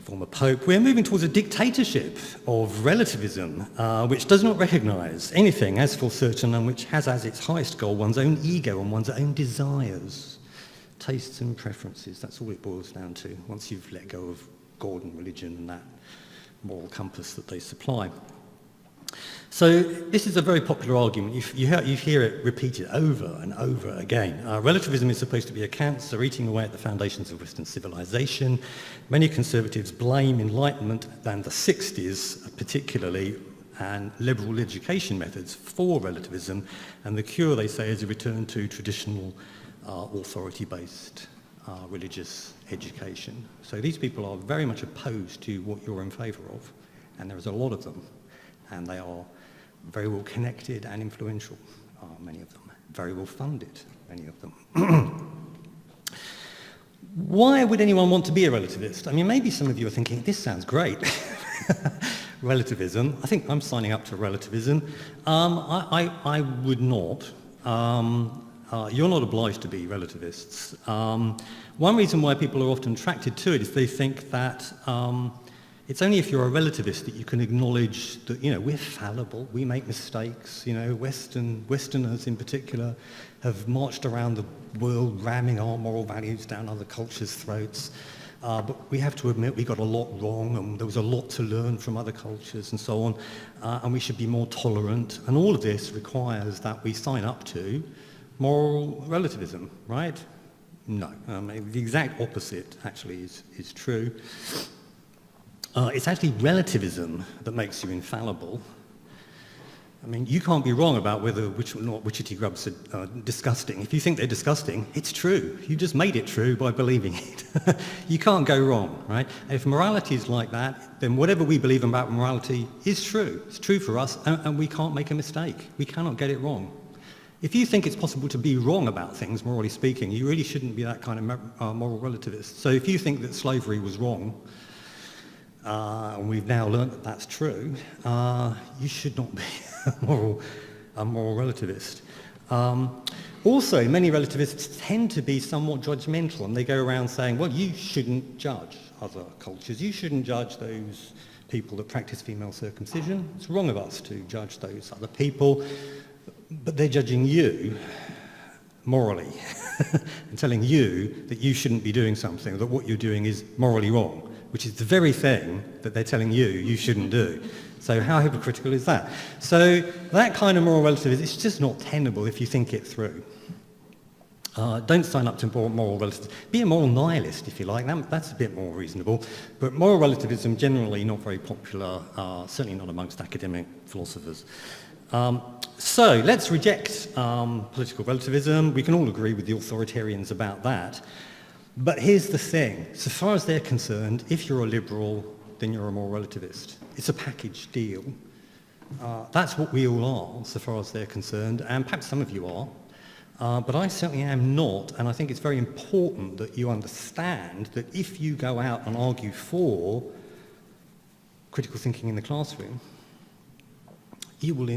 Former Pope. We're moving towards a dictatorship of relativism, which does not recognise anything as for certain and which has as its highest goal one's own ego and one's own desires, tastes and preferences. That's all it boils down to once you've let go of God and religion and that moral compass that they supply. So this is a very popular argument. You hear it repeated over and over again. Relativism is supposed to be a cancer eating away at the foundations of Western civilization. Many conservatives blame Enlightenment and the 60s particularly and liberal education methods for relativism, and the cure, they say, is a return to traditional authority-based religious education. So these people are very much opposed to what you're in favour of, and there is a lot of them. And they are very well connected and influential, many of them. Very well funded, many of them. Why would anyone want to be a relativist? I mean, maybe some of you are thinking, this sounds great. Relativism. I think I'm signing up to relativism. I would not. You're not obliged to be relativists. One reason why people are often attracted to it is they think that it's only if you're a relativist that you can acknowledge that, we're fallible, we make mistakes, Westerners in particular have marched around the world ramming our moral values down other cultures' throats. But we have to admit we got a lot wrong and there was a lot to learn from other cultures and so on, and we should be more tolerant. And all of this requires that we sign up to moral relativism, right? No, the exact opposite actually is true. It's actually relativism that makes you infallible. I mean, you can't be wrong about whether witchetty grubs are disgusting. If you think they're disgusting, it's true. You just made it true by believing it. You can't go wrong, right? And if morality is like that, then whatever we believe about morality is true. It's true for us, and we can't make a mistake. We cannot get it wrong. if you think it's possible to be wrong about things, morally speaking, you really shouldn't be that kind of moral relativist. So if you think that slavery was wrong, and we've now learned that that's true, you should not be a moral relativist. Also, many relativists tend to be somewhat judgmental, and they go around saying, well, you shouldn't judge other cultures. You shouldn't judge those people that practice female circumcision. It's wrong of us to judge those other people, but they're judging you morally and telling you that you shouldn't be doing something, that what you're doing is morally wrong, which is the very thing that they're telling you shouldn't do. So how hypocritical is that? So that kind of moral relativism, it's just not tenable if you think it through. Don't sign up to moral relativism. Be a moral nihilist, if you like. That's a bit more reasonable. But moral relativism, generally not very popular, certainly not amongst academic philosophers. So let's reject political relativism. We can all agree with the authoritarians about that. But here's the thing. So far as they're concerned, if you're a liberal, then you're a moral relativist. It's a package deal. That's what we all are, so far as they're concerned, and perhaps some of you are. But I certainly am not, and I think it's very important that you understand that if you go out and argue for critical thinking in the classroom, you will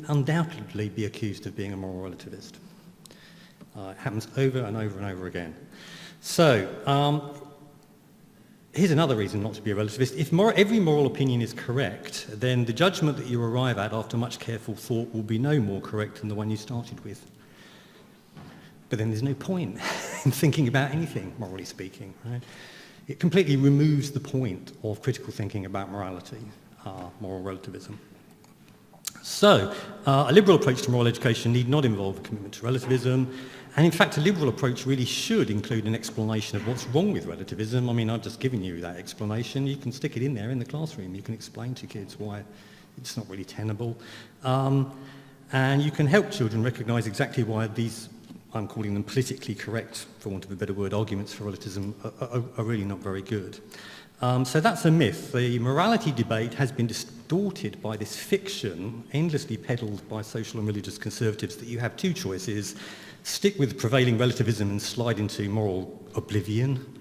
undoubtedly be accused of being a moral relativist. It happens over and over and over again. So, here's another reason not to be a relativist. If every moral opinion is correct, then the judgment that you arrive at after much careful thought will be no more correct than the one you started with. But then there's no point in thinking about anything, morally speaking, right? It completely removes the point of critical thinking about morality, moral relativism. So, a liberal approach to moral education need not involve a commitment to relativism, and in fact a liberal approach really should include an explanation of what's wrong with relativism. I mean, I've just given you that explanation. You can stick it in there in the classroom. You can explain to kids why it's not really tenable. And you can help children recognise exactly why these, I'm calling them politically correct, for want of a better word, arguments for relativism are really not very good. So that's a myth. The morality debate has been distorted by this fiction, endlessly peddled by social and religious conservatives, that you have two choices: stick with prevailing relativism and slide into moral oblivion,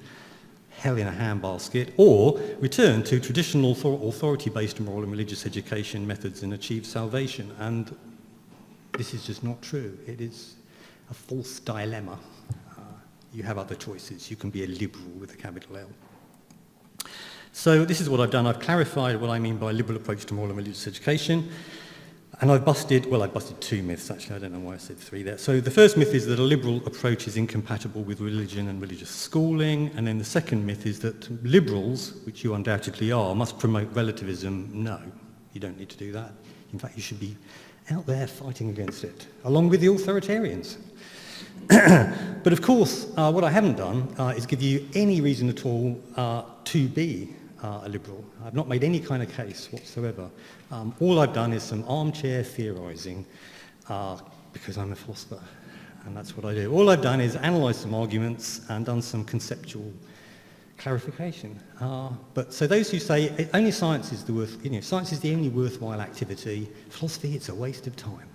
hell in a handbasket, or return to traditional authority-based moral and religious education methods and achieve salvation. And this is just not true. It is a false dilemma. You have other choices. You can be a liberal with a capital L. So this is what I've done. I've clarified what I mean by liberal approach to moral and religious education. And I busted two myths, actually. I don't know why I said three there. So the first myth is that a liberal approach is incompatible with religion and religious schooling. And then the second myth is that liberals, which you undoubtedly are, must promote relativism. No, you don't need to do that. In fact, you should be out there fighting against it, along with the authoritarians. But of course, what I haven't done is give you any reason at all to be a liberal. I've not made any kind of case whatsoever. All I've done is some armchair theorising because I'm a philosopher, and that's what I do. All I've done is analysed some arguments and done some conceptual clarification. But so those who say only science is science is the only worthwhile activity, philosophy, it's a waste of time.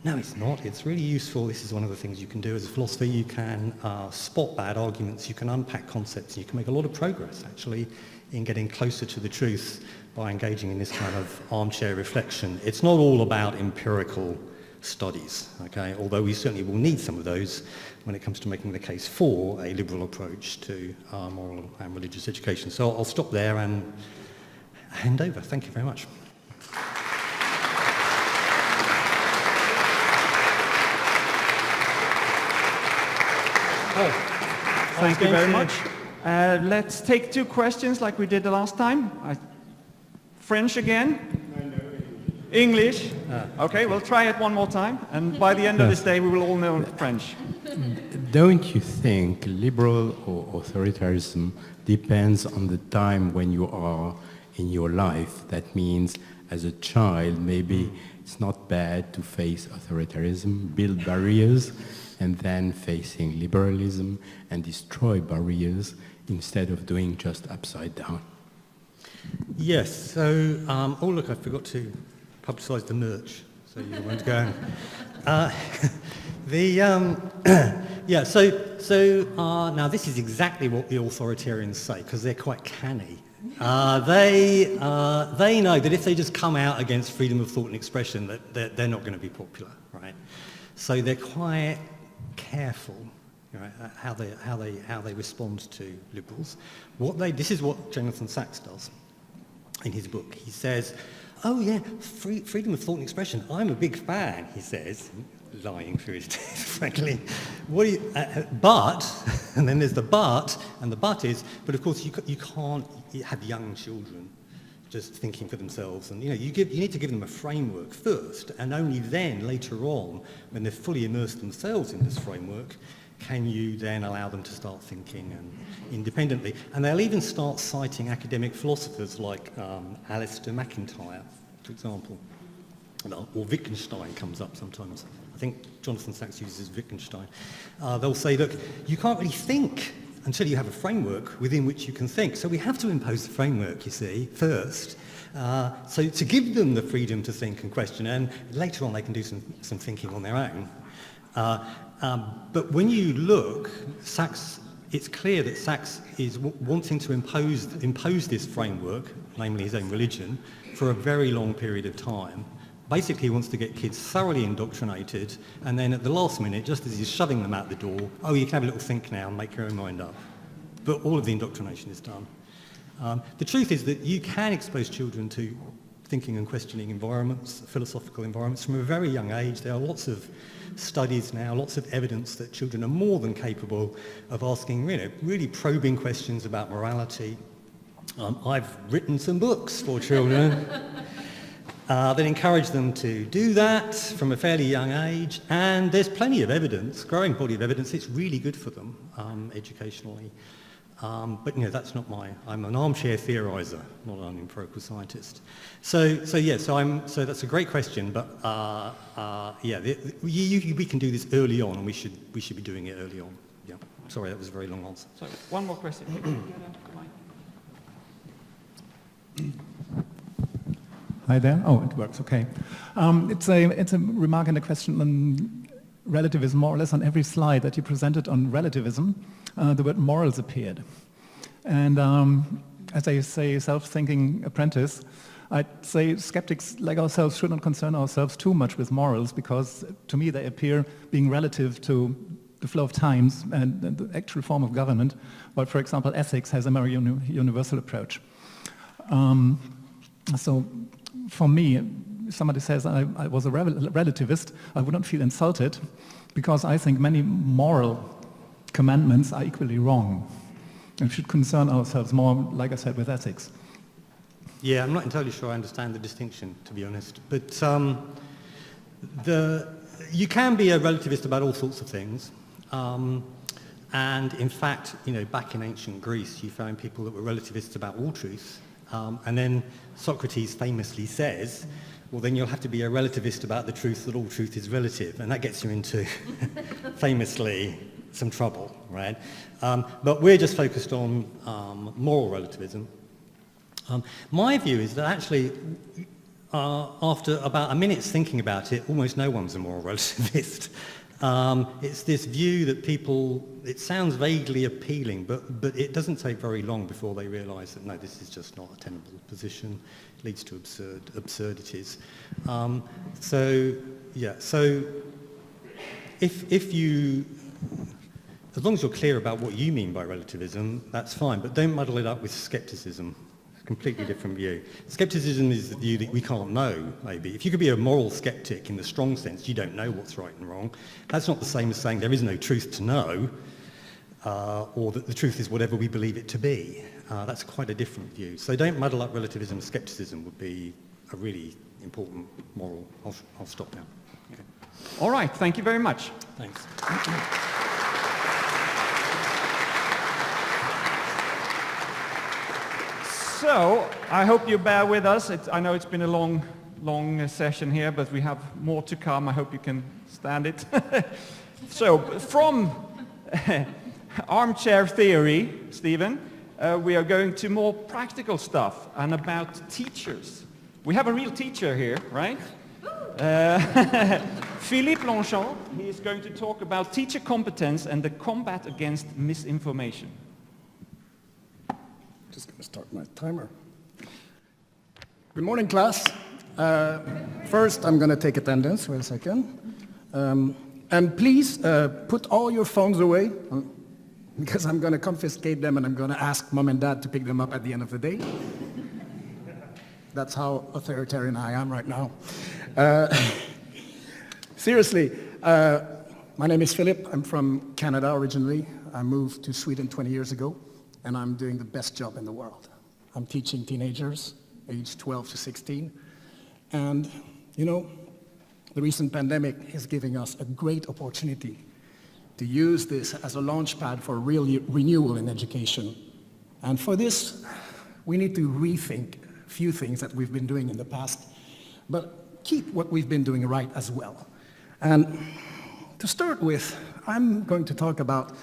No, it's not. It's really useful. This is one of the things you can do as a philosopher. You can spot bad arguments, you can unpack concepts, and you can make a lot of progress, actually, in getting closer to the truth by engaging in this kind of armchair reflection. It's not all about empirical studies, okay? Although we certainly will need some of those when it comes to making the case for a liberal approach to moral and religious education. So I'll stop there and hand over. Thank you very much. Thank you very much. Let's take two questions like we did the last time. French again? English? Okay, we'll try it one more time. And by the end of this day, we will all know French. Don't you think liberal or authoritarianism depends on the time when you are in your life? That means as a child, maybe it's not bad to face authoritarianism, build barriers, and then facing liberalism and destroy barriers instead of doing just upside down. Yes, so, oh look, I forgot to publicise the merch. So so you want to go. Now this is exactly what the authoritarians say, because they're quite canny. They know that if they just come out against freedom of thought and expression, that they're not going to be popular, right? So they're quite careful, right, how they respond to liberals. This is what Jonathan Sachs does in his book. He says, "Oh yeah, freedom of thought and expression. I'm a big fan," he says, lying through his teeth, frankly. But, and then there's the but, and the but is, but of course you can't have young children just thinking for themselves, and you need to give them a framework first, and only then, later on, when they're fully immersed themselves in this framework, can you then allow them to start thinking independently. And they'll even start citing academic philosophers like Alistair MacIntyre, for example. Or Wittgenstein comes up sometimes. I think Jonathan Sachs uses Wittgenstein. They'll say, look, you can't really think until you have a framework within which you can think. So we have to impose the framework, you see, first. So to give them the freedom to think and question, and later on they can do some thinking on their own. But when you look, Sachs, it's clear that Sachs is wanting to impose this framework, namely his own religion, for a very long period of time. Basically, he wants to get kids thoroughly indoctrinated, and then at the last minute, just as he's shoving them out the door, oh, you can have a little think now and make your own mind up. But all of the indoctrination is done. The truth is that you can expose children to thinking and questioning environments, philosophical environments, from a very young age. There are lots of studies now, lots of evidence that children are more than capable of asking really probing questions about morality. I've written some books for children that encourage them to do that from a fairly young age, and there's plenty of evidence, growing body of evidence, it's really good for them educationally. But that's not I'm an armchair theorizer, not an empirical scientist. So that's a great question, but we can do this early on, and we should be doing it early on. Yeah. Sorry, that was a very long answer. Sorry, one more question. Hi there. Oh, it works. Okay. It's a remark and a question on relativism. More or less on every slide that you presented on relativism, the word morals appeared. And as I say, self-thinking apprentice, I'd say skeptics like ourselves should not concern ourselves too much with morals, because to me they appear being relative to the flow of times and the actual form of government. But for example, ethics has a more universal approach. So for me, if somebody says I was a relativist, I wouldn't feel insulted, because I think many moral commandments are equally wrong. And we should concern ourselves more, like I said, with ethics. Yeah, I'm not entirely sure I understand the distinction, to be honest. But you can be a relativist about all sorts of things. And in fact, back in ancient Greece, you found people that were relativists about all truth. And then Socrates famously says, well, then you'll have to be a relativist about the truth that all truth is relative. And that gets you into, famously, some trouble, right? But we're just focused on moral relativism. My view is that actually, after about a minute's thinking about it, almost no one's a moral relativist. It's this view that it sounds vaguely appealing, but it doesn't take very long before they realise that, no, this is just not a tenable position. It leads to absurdities. So if you, as long as you're clear about what you mean by relativism, that's fine, but don't muddle it up with skepticism. It's a completely different view. Skepticism is the view that we can't know, maybe. If you could be a moral skeptic in the strong sense, you don't know what's right and wrong. That's not the same as saying there is no truth to know, or that the truth is whatever we believe it to be. That's quite a different view. So don't muddle up relativism. Skepticism would be a really important moral. I'll stop now. Okay. All right, thank you very much. Thanks. So, I hope you bear with us. I know it's been a long session here, but we have more to come. I hope you can stand it. So, from armchair theory, Stephen, we are going to more practical stuff and about teachers. We have a real teacher here, right? Philippe Longchamp, he is going to talk about teacher competence and the combat against misinformation. Just going to start my timer. Good morning, class. First, I'm going to take attendance. Wait a second. And please put all your phones away, because I'm going to confiscate them and I'm going to ask mom and dad to pick them up at the end of the day. That's how authoritarian I am right now. Seriously, my name is Philip. I'm from Canada originally. I moved to Sweden 20 years ago, and I'm doing the best job in the world. I'm teaching teenagers, aged 12 to 16. And, you know, the recent pandemic is giving us a great opportunity to use this as a launch pad for real renewal in education. And for this, we need to rethink a few things that we've been doing in the past, but keep what we've been doing right as well. And to start with, I'm going to talk about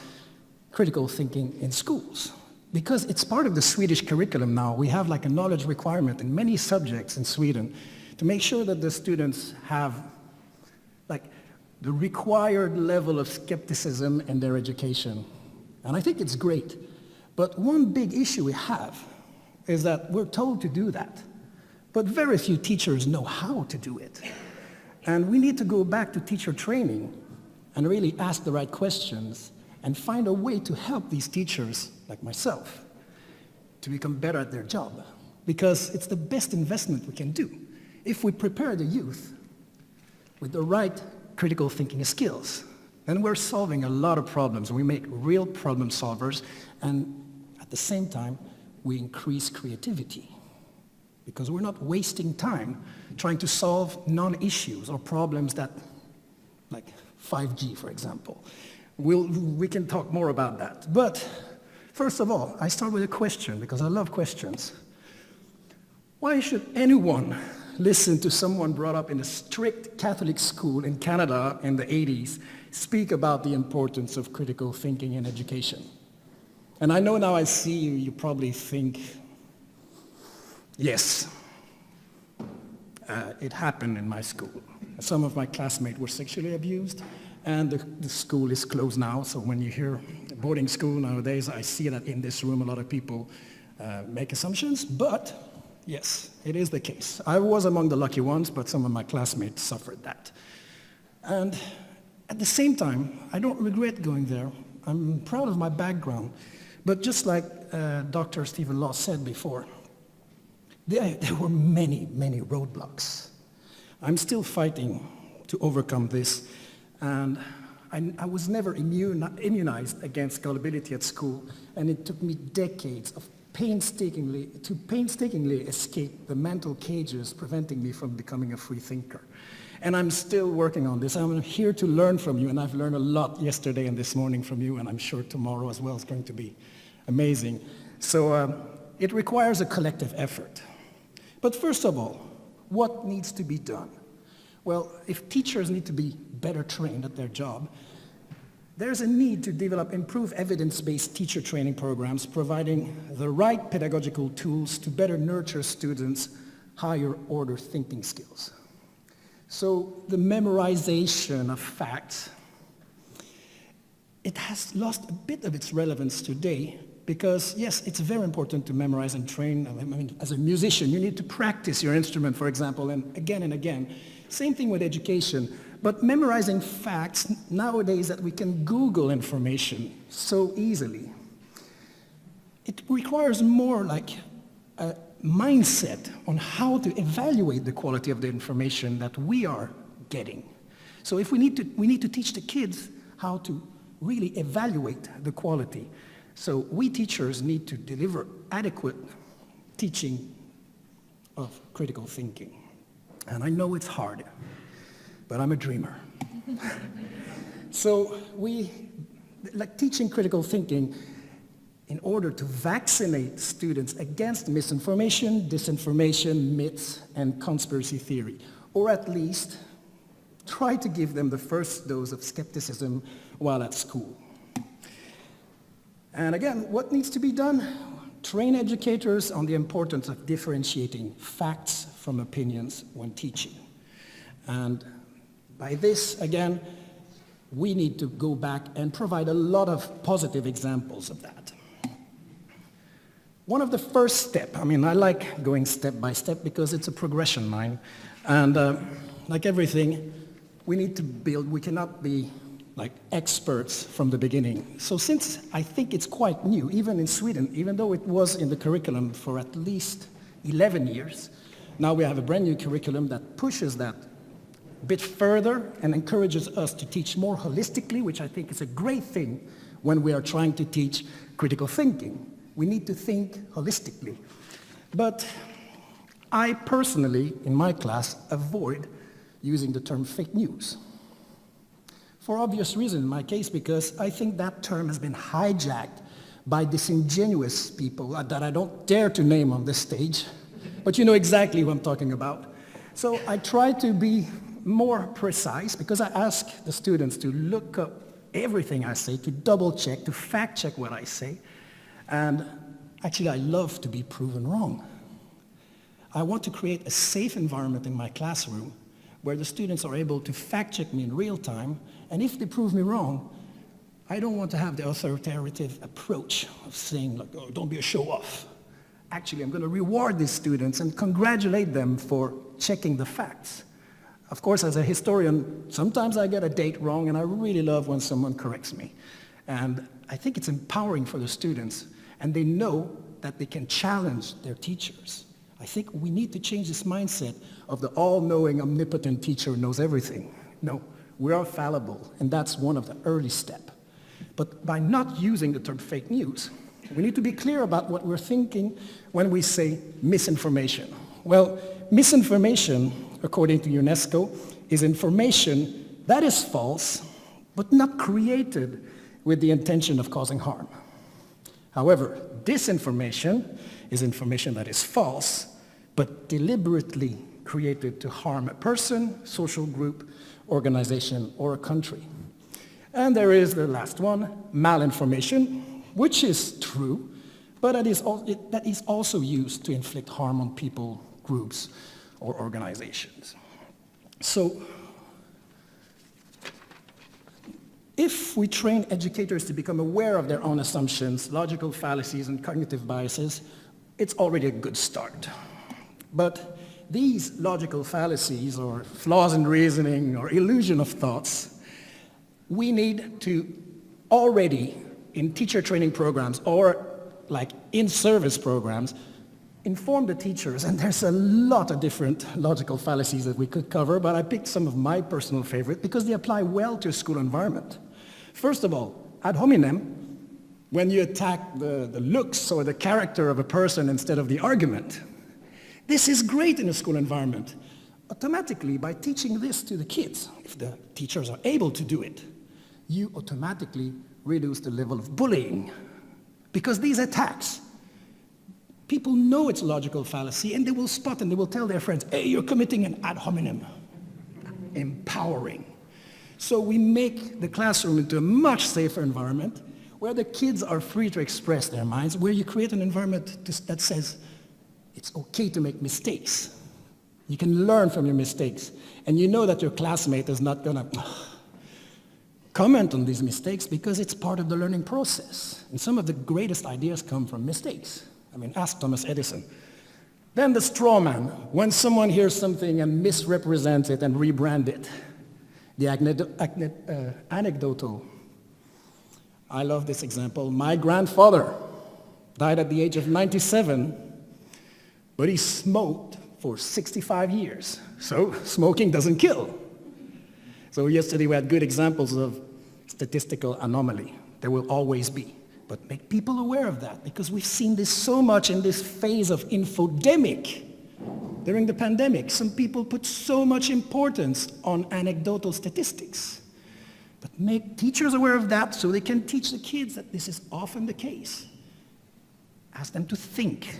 critical thinking in schools, because it's part of the Swedish curriculum now. We have like a knowledge requirement in many subjects in Sweden to make sure that the students have like the required level of skepticism in their education. And I think it's great. But one big issue we have is that we're told to do that, but very few teachers know how to do it. And we need to go back to teacher training and really ask the right questions and find a way to help these teachers, like myself, to become better at their job. Because it's the best investment we can do if we prepare the youth with the right critical thinking skills. Then we're solving a lot of problems. We make real problem solvers, and at the same time, we increase creativity. Because we're not wasting time trying to solve non-issues or problems that, like 5G, for example. We can talk more about that. But first of all, I start with a question, because I love questions. Why should anyone listen to someone brought up in a strict Catholic school in Canada in the 80s speak about the importance of critical thinking in education? And I know now I see you, you probably think, yes, it happened in my school. Some of my classmates were sexually abused, and the school is closed now, so when you hear boarding school nowadays, I see that in this room a lot of people make assumptions, but yes, it is the case. I was among the lucky ones, but some of my classmates suffered that. And at the same time, I don't regret going there. I'm proud of my background. But just like Dr. Stephen Law said before, there were many, many roadblocks. I'm still fighting to overcome this. And I was never immunized against gullibility at school, and it took me decades of painstakingly escape the mental cages preventing me from becoming a free thinker. And I'm still working on this. I'm here to learn from you, and I've learned a lot yesterday and this morning from you, and I'm sure tomorrow as well is going to be amazing. So it requires a collective effort. But first of all, what needs to be done? Well, if teachers need to be better trained at their job, there's a need to develop improved evidence-based teacher training programs, providing the right pedagogical tools to better nurture students' higher order thinking skills. So the memorization of facts, it has lost a bit of its relevance today because, yes, it's very important to memorize and train. I mean, as a musician, you need to practice your instrument, for example, and again. Same thing with education. But memorizing facts nowadays that we can Google information so easily, it requires more like a mindset on how to evaluate the quality of the information that we are getting. So if we need to teach the kids how to really evaluate the quality. So we teachers need to deliver adequate teaching of critical thinking. And I know it's hard, but I'm a dreamer. So like teaching critical thinking in order to vaccinate students against misinformation, disinformation, myths, and conspiracy theory, or at least try to give them the first dose of skepticism while at school. And again, what needs to be done? Train educators on the importance of differentiating facts from opinions when teaching. And by this, again, we need to go back and provide a lot of positive examples of that. One of the first steps, I like going step by step because it's a progression line. And like everything, we need to build, we cannot be like experts from the beginning. So since I think it's quite new, even in Sweden, even though it was in the curriculum for at least 11 years, now we have a brand new curriculum that pushes that a bit further and encourages us to teach more holistically, which I think is a great thing when we are trying to teach critical thinking. We need to think holistically. But I personally, in my class, avoid using the term fake news. For obvious reasons in my case, because I think that term has been hijacked by disingenuous people that I don't dare to name on this stage, but you know exactly who I'm talking about. So I try to be more precise because I ask the students to look up everything I say, to double check, to fact check what I say. And actually, I love to be proven wrong. I want to create a safe environment in my classroom where the students are able to fact check me in real time, and if they prove me wrong, I don't want to have the authoritative approach of saying, like, oh, don't be a show-off. Actually, I'm going to reward these students and congratulate them for checking the facts. Of course, as a historian, sometimes I get a date wrong, and I really love when someone corrects me. And I think it's empowering for the students, and they know that they can challenge their teachers. I think we need to change this mindset of the all-knowing, omnipotent teacher who knows everything. No, we are fallible, and that's one of the early steps. But by not using the term fake news, we need to be clear about what we're thinking when we say misinformation. Well, misinformation, according to UNESCO, is information that is false, but not created with the intention of causing harm. However, disinformation is information that is false, but deliberately created to harm a person, social group, organization, or a country. And there is the last one, malinformation, which is true, but that is also used to inflict harm on people, groups, or organizations. So, if we train educators to become aware of their own assumptions, logical fallacies, and cognitive biases, it's already a good start. But these logical fallacies, or flaws in reasoning, or illusion of thoughts, we need to already, in teacher training programs, or like in-service programs, inform the teachers, and there's a lot of different logical fallacies that we could cover, but I picked some of my personal favorite because they apply well to a school environment. First of all, ad hominem, when you attack the looks or the character of a person instead of the argument. This is great in a school environment. Automatically, by teaching this to the kids, if the teachers are able to do it, you automatically reduce the level of bullying. Because these attacks, people know it's a logical fallacy, and they will spot and they will tell their friends, hey, you're committing an ad hominem. Empowering. So we make the classroom into a much safer environment where the kids are free to express their minds, where you create an environment that says it's okay to make mistakes. You can learn from your mistakes, and you know that your classmate is not going to comment on these mistakes because it's part of the learning process. And some of the greatest ideas come from mistakes. Ask Thomas Edison. Then the straw man, when someone hears something and misrepresents it and rebrand it. The anecdotal. I love this example. My grandfather died at the age of 97, but he smoked for 65 years. So smoking doesn't kill. So yesterday we had good examples of statistical anomaly. There will always be. But make people aware of that, because we've seen this so much in this phase of infodemic. During the pandemic, some people put so much importance on anecdotal statistics. But make teachers aware of that so they can teach the kids that this is often the case. Ask them to think.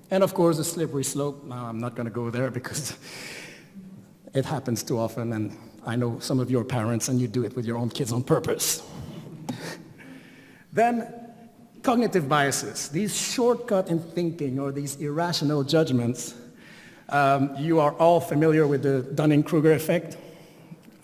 And of course, the slippery slope. Now, I'm not going to go there because it happens too often, and I know some of your parents, and you do it with your own kids on purpose. Then, cognitive biases, these shortcut in thinking or these irrational judgments. You are all familiar with the Dunning-Kruger effect.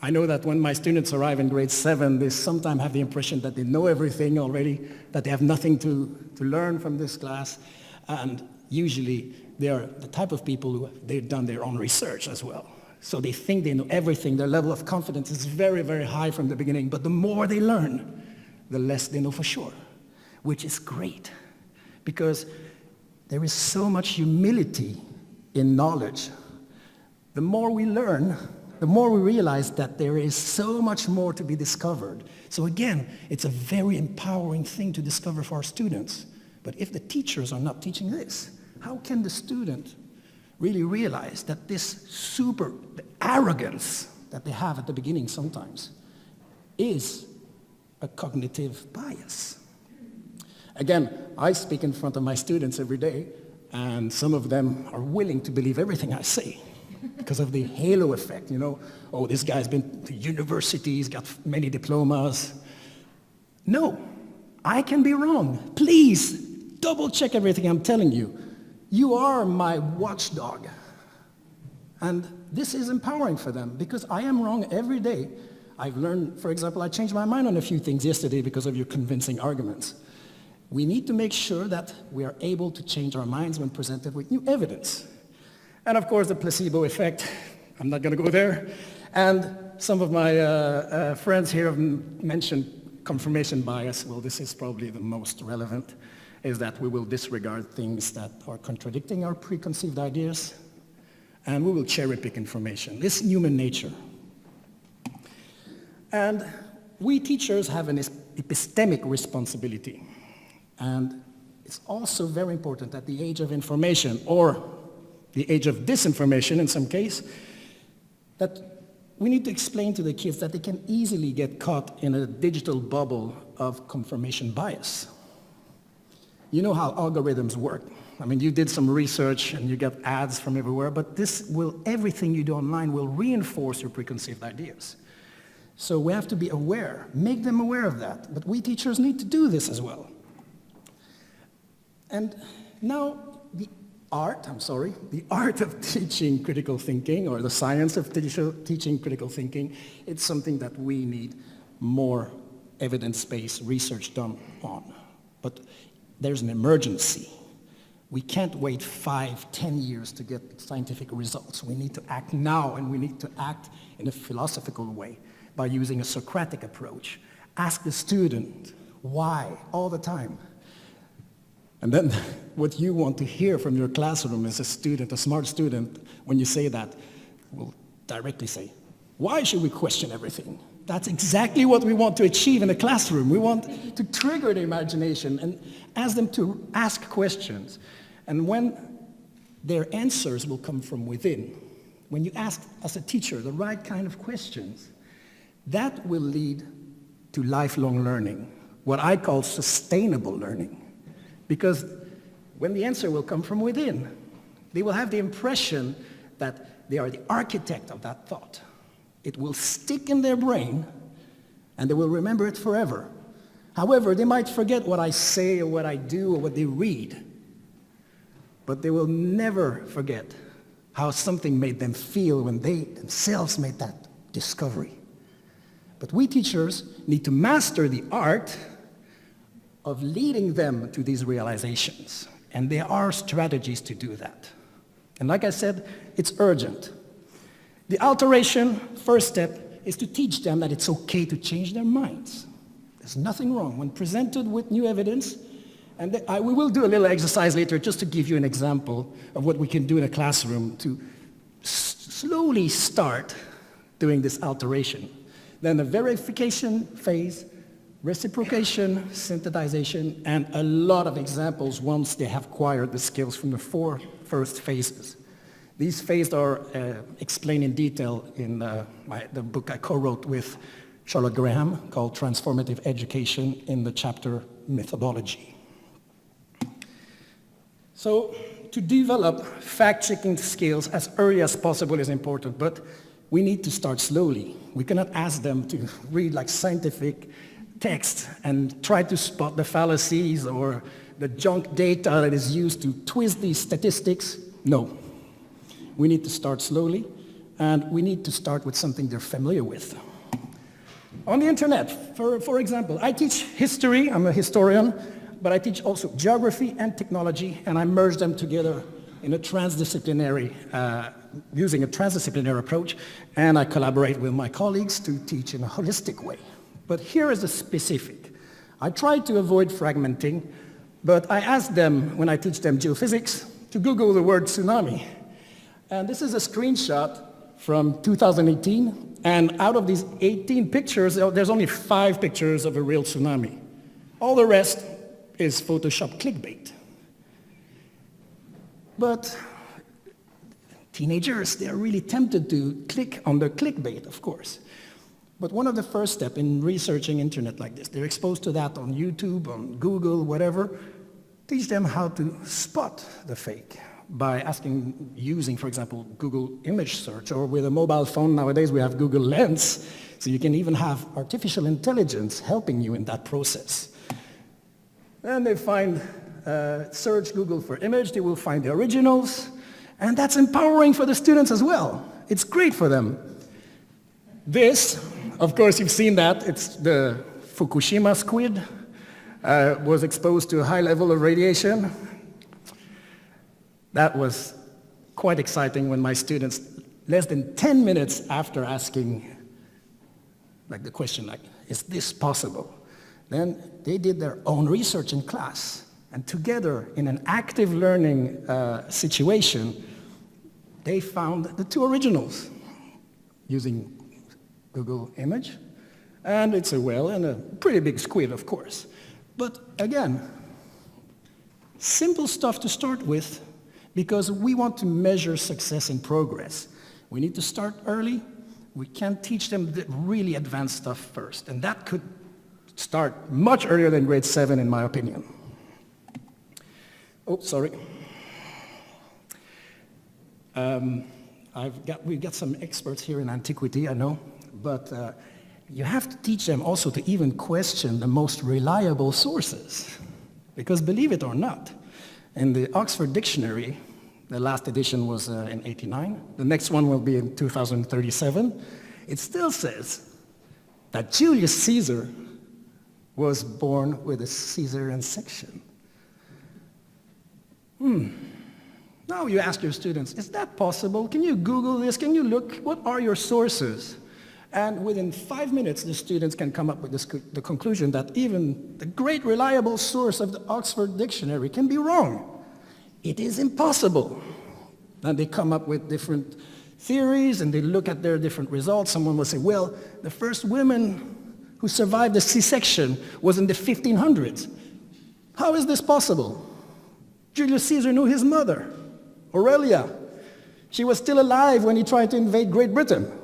I know that when my students arrive in grade 7, they sometimes have the impression that they know everything already, that they have nothing to learn from this class, and usually they are the type of people who they've done their own research as well. So they think they know everything. Their level of confidence is very, very high from the beginning, but the more they learn, the less they know for sure, which is great, because there is so much humility in knowledge. The more we learn, the more we realize that there is so much more to be discovered. So again, it's a very empowering thing to discover for our students. But if the teachers are not teaching this, how can the student really realize that this the arrogance that they have at the beginning sometimes is a cognitive bias? Again, I speak in front of my students every day, and some of them are willing to believe everything I say because of the halo effect, you know. Oh, this guy's been to university, he's got many diplomas. No, I can be wrong. Please, double check everything I'm telling you. You are my watchdog. And this is empowering for them because I am wrong every day. I've learned, for example, I changed my mind on a few things yesterday because of your convincing arguments. We need to make sure that we are able to change our minds when presented with new evidence. And of course, the placebo effect, I'm not going to go there. And some of my friends here have mentioned confirmation bias. Well, this is probably the most relevant, is that we will disregard things that are contradicting our preconceived ideas, and we will cherry pick information. This is human nature. And we teachers have an epistemic responsibility. And it's also very important at the age of information, or the age of disinformation in some case, that we need to explain to the kids that they can easily get caught in a digital bubble of confirmation bias. You know how algorithms work. I mean, you did some research and you get ads from everywhere, but everything you do online will reinforce your preconceived ideas. So we have to be aware, make them aware of that. But we teachers need to do this as well. And now the art of teaching critical thinking, or the science of teaching critical thinking, it's something that we need more evidence-based research done on. But there's an emergency. We can't wait 5, 10 years to get scientific results. We need to act now, and we need to act in a philosophical way by using a Socratic approach. Ask the student why all the time. And then what you want to hear from your classroom as a student, a smart student, when you say that, will directly say, why should we question everything? That's exactly what we want to achieve in a classroom. We want to trigger the imagination and ask them to ask questions. And when their answers will come from within, when you ask, as a teacher, the right kind of questions, that will lead to lifelong learning, what I call sustainable learning. Because when the answer will come from within, they will have the impression that they are the architect of that thought. It will stick in their brain, and they will remember it forever. However, they might forget what I say or what I do or what they read, but they will never forget how something made them feel when they themselves made that discovery. But we teachers need to master the art of leading them to these realizations. And there are strategies to do that. And like I said, it's urgent. The alteration, first step, is to teach them that it's okay to change their minds. There's nothing wrong when presented with new evidence. And we will do a little exercise later just to give you an example of what we can do in a classroom to slowly start doing this alteration. Then the verification phase, reciprocation, synthesization, and a lot of examples once they have acquired the skills from the 4 first phases. These phases are explained in detail in the book I co-wrote with Charlotte Graham called Transformative Education in the chapter Methodology. So to develop fact-checking skills as early as possible is important, but we need to start slowly. We cannot ask them to read like scientific text and try to spot the fallacies or the junk data that is used to twist these statistics. No. We need to start slowly, and we need to start with something they're familiar with. On the internet, for example, I teach history, I'm a historian, but I teach also geography and technology, and I merge them together in a transdisciplinary, using a transdisciplinary approach, and I collaborate with my colleagues to teach in a holistic way. But here is a specific. I try to avoid fragmenting, but I ask them, when I teach them geophysics, to Google the word tsunami. And this is a screenshot from 2018, and out of these 18 pictures, there's only 5 pictures of a real tsunami. All the rest is Photoshop clickbait. But teenagers, they're really tempted to click on the clickbait, of course. But one of the first steps in researching internet like this, they're exposed to that on YouTube, on Google, whatever. Teach them how to spot the fake by using, for example, Google image search, or with a mobile phone nowadays we have Google Lens, so you can even have artificial intelligence helping you in that process. And they search Google for image, they will find the originals, and that's empowering for the students as well. It's great for them. This, of course, you've seen that, it's the Fukushima squid, was exposed to a high level of radiation. That was quite exciting when my students, less than 10 minutes after asking the question, is this possible? Then they did their own research in class. And together, in an active learning situation, they found the 2 originals using Google image. And it's a whale and a pretty big squid, of course. But again, simple stuff to start with, because we want to measure success and progress. We need to start early. We can't teach them the really advanced stuff first. And that could start much earlier than grade 7, in my opinion. Oh, sorry. We've got some experts here in antiquity, I know, but you have to teach them also to even question the most reliable sources. Because believe it or not, in the Oxford Dictionary, the last edition was in '89, the next one will be in 2037, it still says that Julius Caesar was born with a Caesarean section. Now you ask your students, is that possible? Can you Google this? Can you look? What are your sources? And within 5 minutes, the students can come up with the conclusion that even the great reliable source of the Oxford Dictionary can be wrong. It is impossible. And they come up with different theories, and they look at their different results. Someone will say, well, the first women who survived the C-section was in the 1500s. How is this possible? Julius Caesar knew his mother, Aurelia. She was still alive when he tried to invade Great Britain.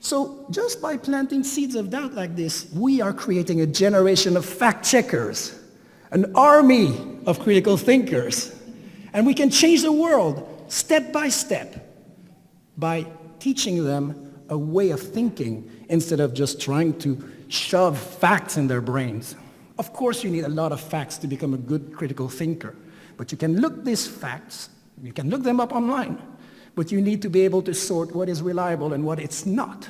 So just by planting seeds of doubt like this, we are creating a generation of fact-checkers, an army of critical thinkers. And we can change the world step by step by teaching them a way of thinking instead of just trying to shove facts in their brains. Of course, you need a lot of facts to become a good critical thinker. But you can look these facts, you can look them up online, but you need to be able to sort what is reliable and what it's not.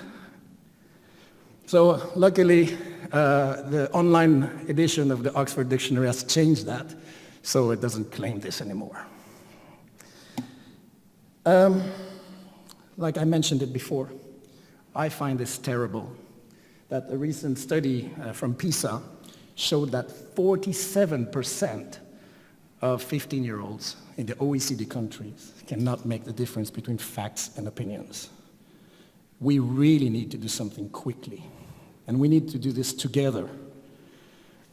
So luckily, the online edition of the Oxford Dictionary has changed that, so it doesn't claim this anymore. Like I mentioned it before, I find this terrible, that a recent study from PISA showed that 47% of 15-year-olds in the OECD countries cannot make the difference between facts and opinions. We really need to do something quickly, and we need to do this together.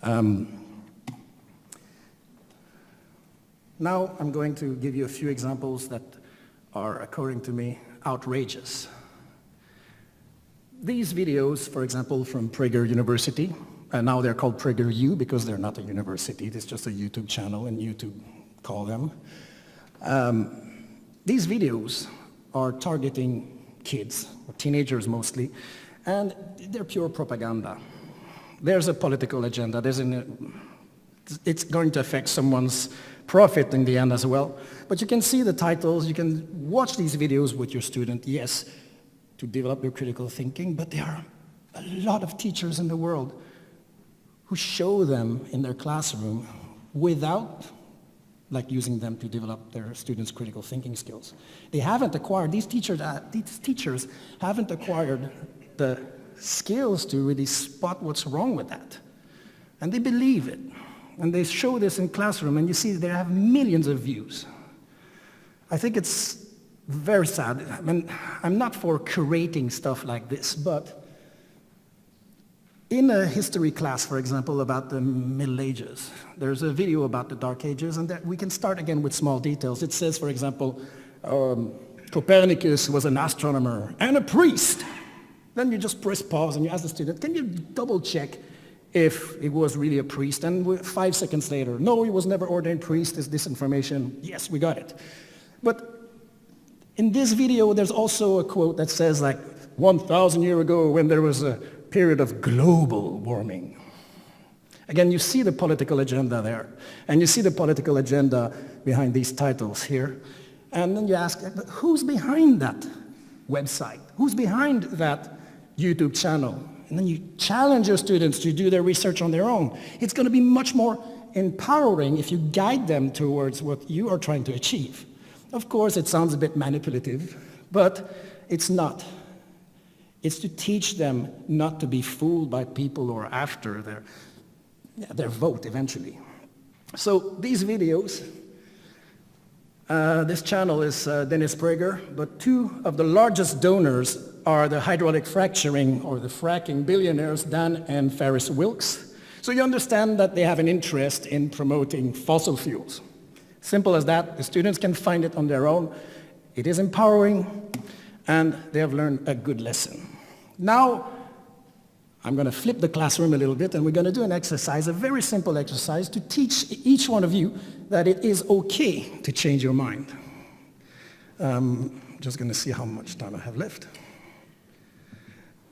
Now I'm going to give you a few examples that are, according to me, outrageous. These videos, for example, from Prager University, and now they're called PragerU because they're not a university, it's just a YouTube channel, and YouTube call them. These videos are targeting kids, or teenagers mostly, and they're pure propaganda. There's a political agenda, it's going to affect someone's profit in the end as well. But you can see the titles, you can watch these videos with your student, yes, to develop your critical thinking, but there are a lot of teachers in the world who show them in their classroom without using them to develop their students' critical thinking skills. They haven't acquired, these teachers haven't acquired the skills to really spot what's wrong with that. And they believe it. And they show this in classroom, and you see they have millions of views. I think it's very sad. I mean, I'm not for curating stuff like this, but in a history class, for example, about the Middle Ages, there's a video about the Dark Ages, and that we can start again with small details. It says, for example, Copernicus was an astronomer and a priest. Then you just press pause and you ask the student, can you double check if it was really a priest? And 5 seconds later, no, he was never ordained priest, is this information? Yes, we got it. But in this video, there's also a quote that says 1,000 years ago when there was a period of global warming. Again, you see the political agenda there, and you see the political agenda behind these titles here. And then you ask, but who's behind that website? Who's behind that YouTube channel? And then you challenge your students to do their research on their own. It's going to be much more empowering if you guide them towards what you are trying to achieve. Of course, it sounds a bit manipulative, but it's not. It's to teach them not to be fooled by people who are after their vote eventually. So these videos, this channel is Dennis Prager, but two of the largest donors are the hydraulic fracturing or the fracking billionaires Dan and Ferris Wilks. So you understand that they have an interest in promoting fossil fuels. Simple as that. The students can find it on their own. It is empowering, and they have learned a good lesson. Now, I'm going to flip the classroom a little bit, and we're going to do an exercise, a very simple exercise, to teach each one of you that it is okay to change your mind. Just going to see how much time I have left.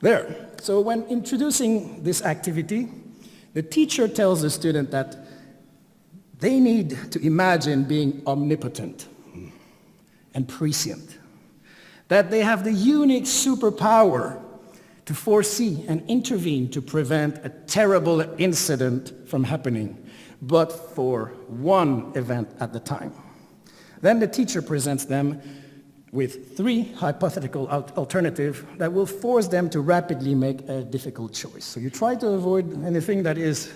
There. So when introducing this activity, the teacher tells the student that they need to imagine being omnipotent and prescient, that they have the unique superpower to foresee and intervene to prevent a terrible incident from happening, but for one event at the time. Then the teacher presents them with 3 hypothetical alternatives that will force them to rapidly make a difficult choice. So you try to avoid anything that is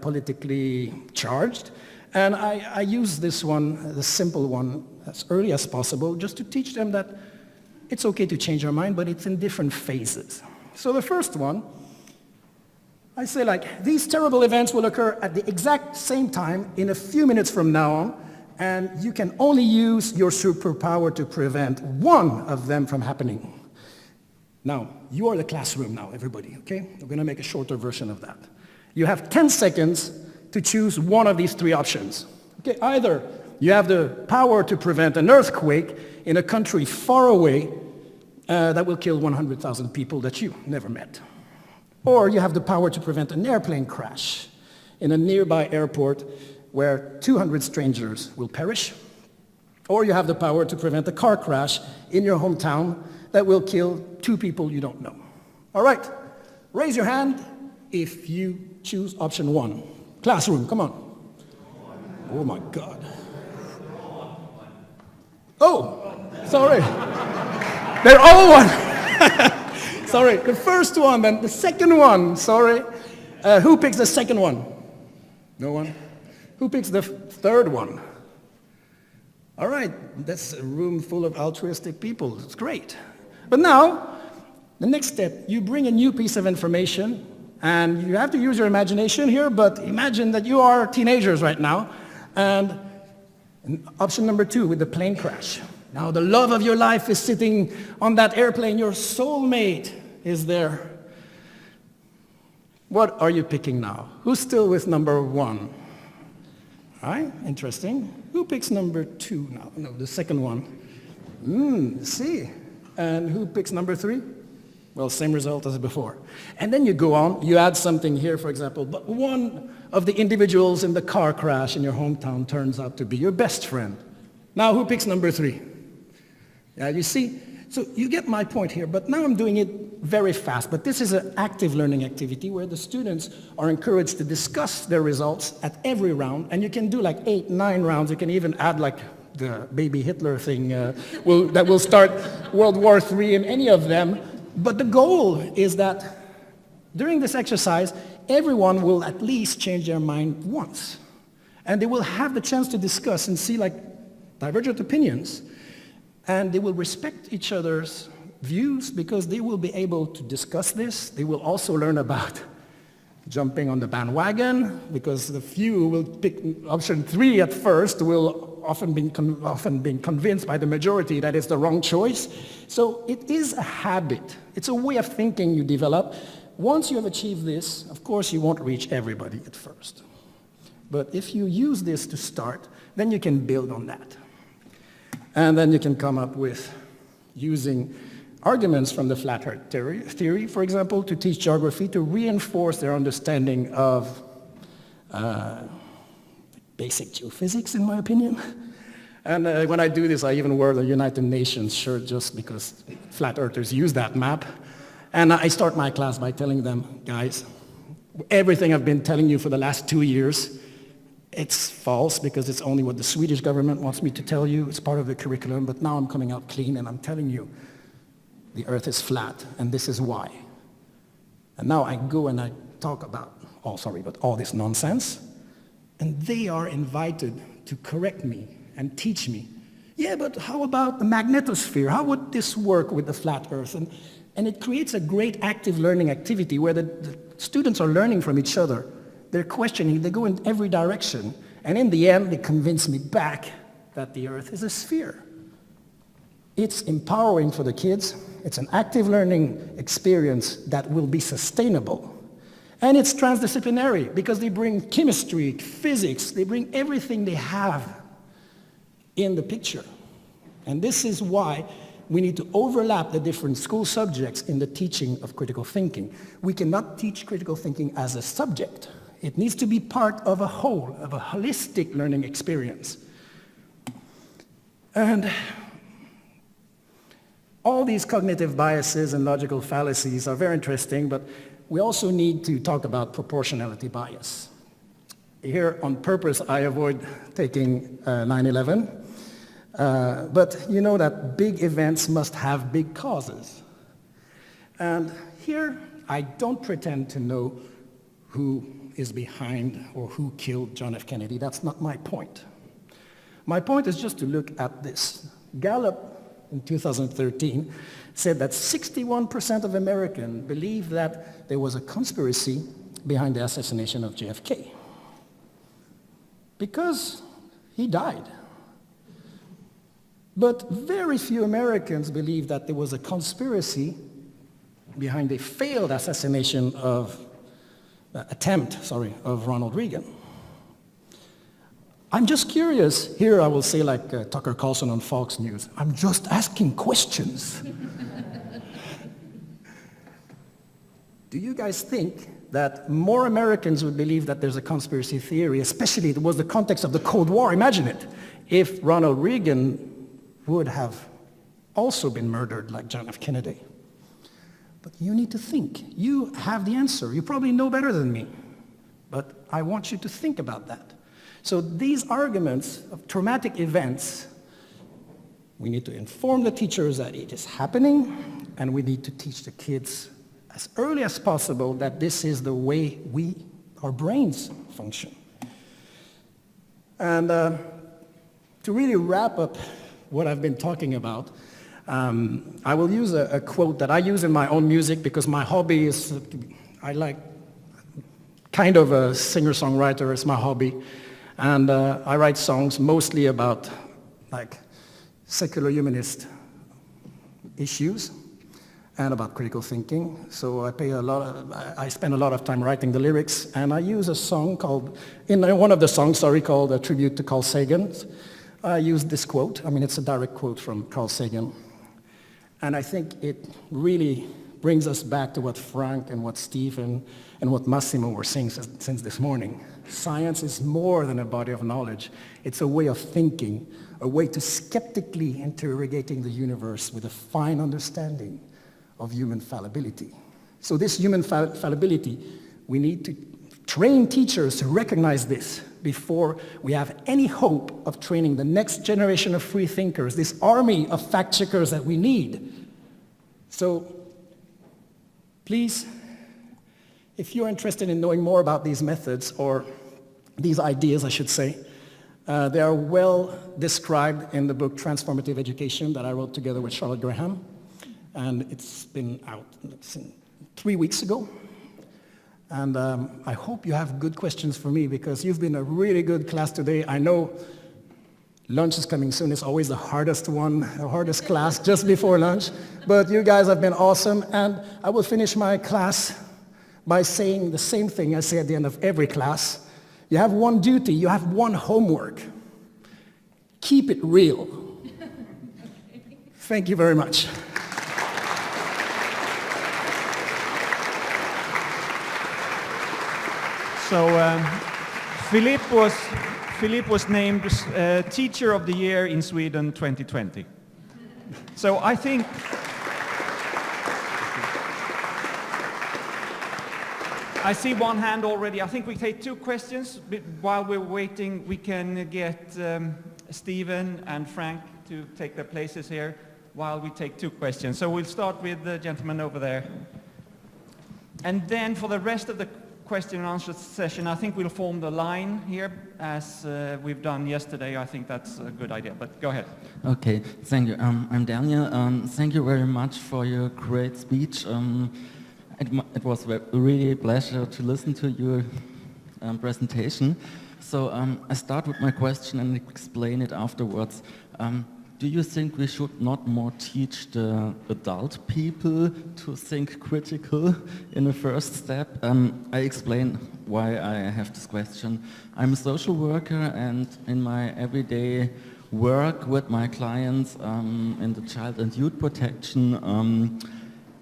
politically charged. And I use this one, the simple one, as early as possible, just to teach them that it's okay to change your mind, but it's in different phases. So the first one, I say these terrible events will occur at the exact same time in a few minutes from now on, and you can only use your superpower to prevent one of them from happening. Now, you are the classroom now, everybody, okay? We're going to make a shorter version of that. You have 10 seconds to choose one of these 3 options. Okay, either you have the power to prevent an earthquake in a country far away that will kill 100,000 people that you never met. Or you have the power to prevent an airplane crash in a nearby airport where 200 strangers will perish. Or you have the power to prevent a car crash in your hometown that will kill 2 people you don't know. All right, raise your hand if you choose option 1. Classroom, come on. Oh my God. Oh, sorry. They're all one. Sorry, the first one, then the second one, sorry. Who picks the second one? No one? Who picks the third one? All right, that's a room full of altruistic people. It's great. But now, the next step, you bring a new piece of information, and you have to use your imagination here, but imagine that you are teenagers right now, and option number 2 with the plane crash. Now the love of your life is sitting on that airplane, your soulmate is there. What are you picking now? Who's still with number 1? All right, interesting. Who picks number 2 now? No, the second one. See. And who picks number 3? Well, same result as before. And then you go on, you add something here, for example, but one of the individuals in the car crash in your hometown turns out to be your best friend. Now, who picks number 3? Yeah, you see? So you get my point here, but now I'm doing it very fast. But this is an active learning activity where the students are encouraged to discuss their results at every round, and you can do like 8, 9 rounds. You can even add like the baby Hitler thing that will start World War III in any of them. But the goal is that during this exercise, everyone will at least change their mind once. And they will have the chance to discuss and see like divergent opinions. And they will respect each other's views because they will be able to discuss this. They will also learn about jumping on the bandwagon because the few who will pick option 3 at first will often be convinced by the majority that it's the wrong choice. So it is a habit. It's a way of thinking you develop. Once you have achieved this, of course, you won't reach everybody at first. But if you use this to start, then you can build on that. And then you can come up with using arguments from the flat earth theory, for example, to teach geography, to reinforce their understanding of basic geophysics, in my opinion. And when I do this, I even wear the United Nations shirt just because flat earthers use that map. And I start my class by telling them, guys, everything I've been telling you for the last 2 years, it's false because it's only what the Swedish government wants me to tell you. It's part of the curriculum, but now I'm coming out clean and I'm telling you the earth is flat and this is why. And now I go and I talk about, all this nonsense, and they are invited to correct me and teach me. Yeah, but how about the magnetosphere? How would this work with the flat earth? And it creates a great active learning activity where the students are learning from each other. They're questioning, they go in every direction. And in the end, they convince me back that the earth is a sphere. It's empowering for the kids. It's an active learning experience that will be sustainable. And it's transdisciplinary because they bring chemistry, physics, they bring everything they have in the picture. And this is why we need to overlap the different school subjects in the teaching of critical thinking. We cannot teach critical thinking as a subject. It needs to be part of a whole, of a holistic learning experience. And all these cognitive biases and logical fallacies are very interesting, but we also need to talk about proportionality bias. Here, on purpose, I avoid taking 9/11, but you know that big events must have big causes. And here, I don't pretend to know who is behind or who killed John F. Kennedy. That's not my point. My point is just to look at this. Gallup in 2013 said that 61% of Americans believe that there was a conspiracy behind the assassination of JFK because he died. But very few Americans believe that there was a conspiracy behind the failed assassination of Ronald Reagan. I'm just curious. Here I will say like Tucker Carlson on Fox News, I'm just asking questions. Do you guys think that more Americans would believe that there's a conspiracy theory, especially it was the context of the Cold War, imagine it, if Ronald Reagan would have also been murdered like John F. Kennedy? But you need to think. You have the answer. You probably know better than me. But I want you to think about that. So these arguments of traumatic events, we need to inform the teachers that it is happening, and we need to teach the kids as early as possible that this is the way our brains function. And to really wrap up what I've been talking about, I will use a quote that I use in my own music because my hobby is, I like kind of a singer-songwriter, it's my hobby. And I write songs mostly about like secular humanist issues and about critical thinking. So I spend a lot of time writing the lyrics, and I use a song called, in one of the songs, called A Tribute to Carl Sagan. I use this quote. I mean, it's a direct quote from Carl Sagan. And I think it really brings us back to what Frank and what Stephen and what Massimo were saying since this morning. Science is more than a body of knowledge. It's a way of thinking, a way to skeptically interrogating the universe with a fine understanding of human fallibility. So this human fallibility, we need to train teachers to recognize this before we have any hope of training the next generation of free thinkers, this army of fact-checkers that we need. So please, if you're interested in knowing more about these methods, or these ideas, I should say, they are well described in the book Transformative Education that I wrote together with Charlotte Graham, and it's been out 3 weeks ago. And I hope you have good questions for me, because you've been a really good class today. I know lunch is coming soon. It's always the hardest one, the hardest class just before lunch. But you guys have been awesome. And I will finish my class by saying the same thing I say at the end of every class. You have one duty, you have one homework. Keep it real. Thank you very much. So Philip was named Teacher of the Year in Sweden 2020. So I think I see one hand already. I think we take 2 questions. While we're waiting, we can get Stephen and Frank to take their places here while we take 2 questions. So we'll start with the gentleman over there. And then for the rest of the question and answer session, I think we'll form the line here as we've done yesterday. I think that's a good idea, but go ahead. Okay, thank you. I'm Daniel. Thank you very much for your great speech. It was really a pleasure to listen to your presentation. So I start with my question and explain it afterwards. Do you think we should not more teach the adult people to think critical in the first step? I explain why I have this question. I'm a social worker, and in my everyday work with my clients in the child and youth protection,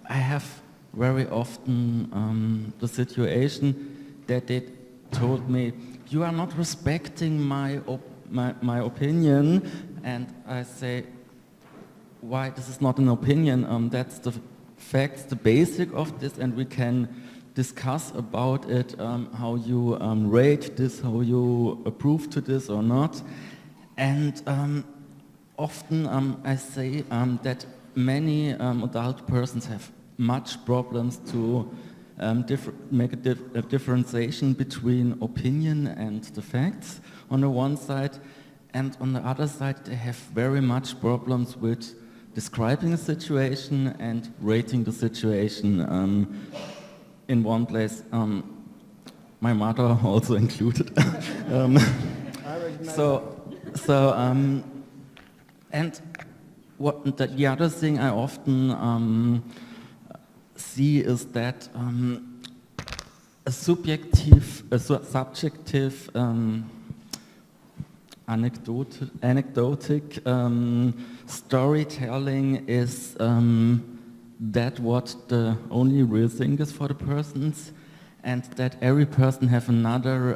I have very often the situation that they told me, you are not respecting my opinion. And I say, why this is not an opinion, that's the facts, the basic of this, and we can discuss about it, how you rate this, how you approve to this or not. And often I say that many adult persons have much problems to make a differentiation between opinion and the facts on the one side. And on the other side, they have very much problems with describing a situation and rating the situation. In one place, my mother also included. And the other thing I often see is that a subjective anecdotic storytelling is that what the only real thing is for the persons, and that every person have another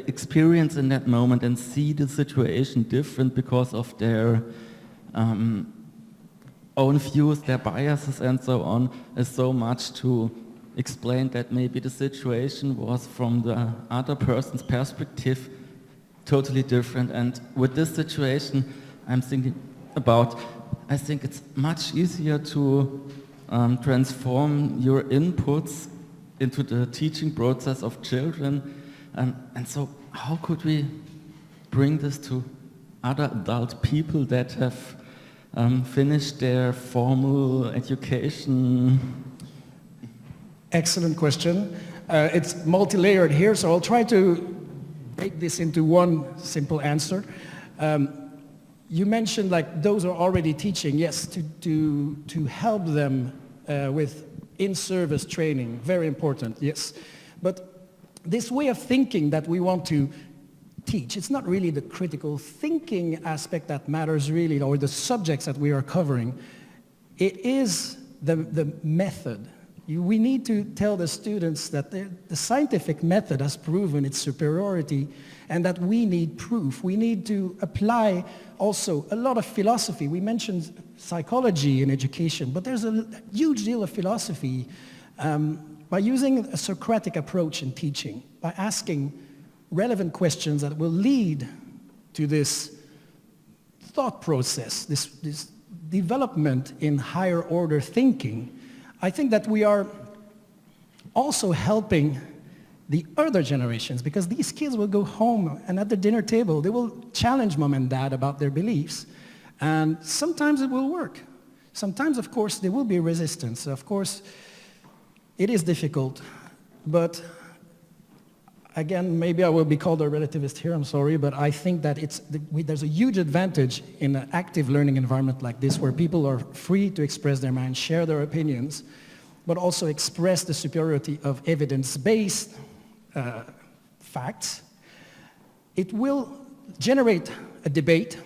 experience in that moment and see the situation different because of their own views, their biases and so on, is so much to explain that maybe the situation was from the other person's perspective totally different. And with this situation I'm thinking about, I think it's much easier to transform your inputs into the teaching process of children. And so how could we bring this to other adult people that have finished their formal education? Excellent question. It's multi-layered here, so I'll try to break this into one simple answer. You mentioned like those who are already teaching, yes, to help them with in-service training, very important, yes. But this way of thinking that we want to teach, it's not really the critical thinking aspect that matters really, or the subjects that we are covering. It is the method. We need to tell the students that the scientific method has proven its superiority and that we need proof. We need to apply also a lot of philosophy. We mentioned psychology in education, but there's a huge deal of philosophy by using a Socratic approach in teaching, by asking relevant questions that will lead to this thought process, this development in higher order thinking. I think that we are also helping the other generations, because these kids will go home and at the dinner table they will challenge mom and dad about their beliefs, and sometimes it will work. Sometimes, of course, there will be resistance. Of course, it is difficult, but again, maybe I will be called a relativist here, I'm sorry, but I think that there's a huge advantage in an active learning environment like this, where people are free to express their mind, share their opinions, but also express the superiority of evidence-based facts. It will generate a debate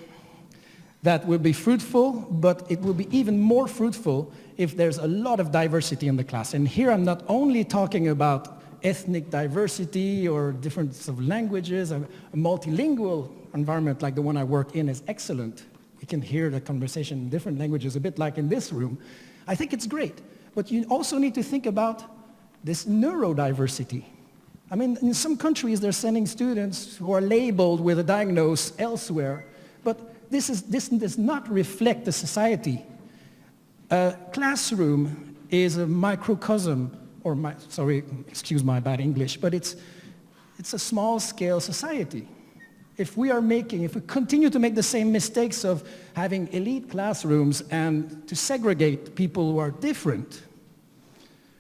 that will be fruitful, but it will be even more fruitful if there's a lot of diversity in the class. And here I'm not only talking about ethnic diversity or difference of languages. A multilingual environment like the one I work in is excellent. You can hear the conversation in different languages, a bit like in this room. I think it's great. But you also need to think about this neurodiversity. I mean, in some countries, they're sending students who are labeled with a diagnosis elsewhere, but this does not reflect the society. A classroom is a microcosm, excuse my bad English, but it's a small-scale society. If we continue to make the same mistakes of having elite classrooms and to segregate people who are different,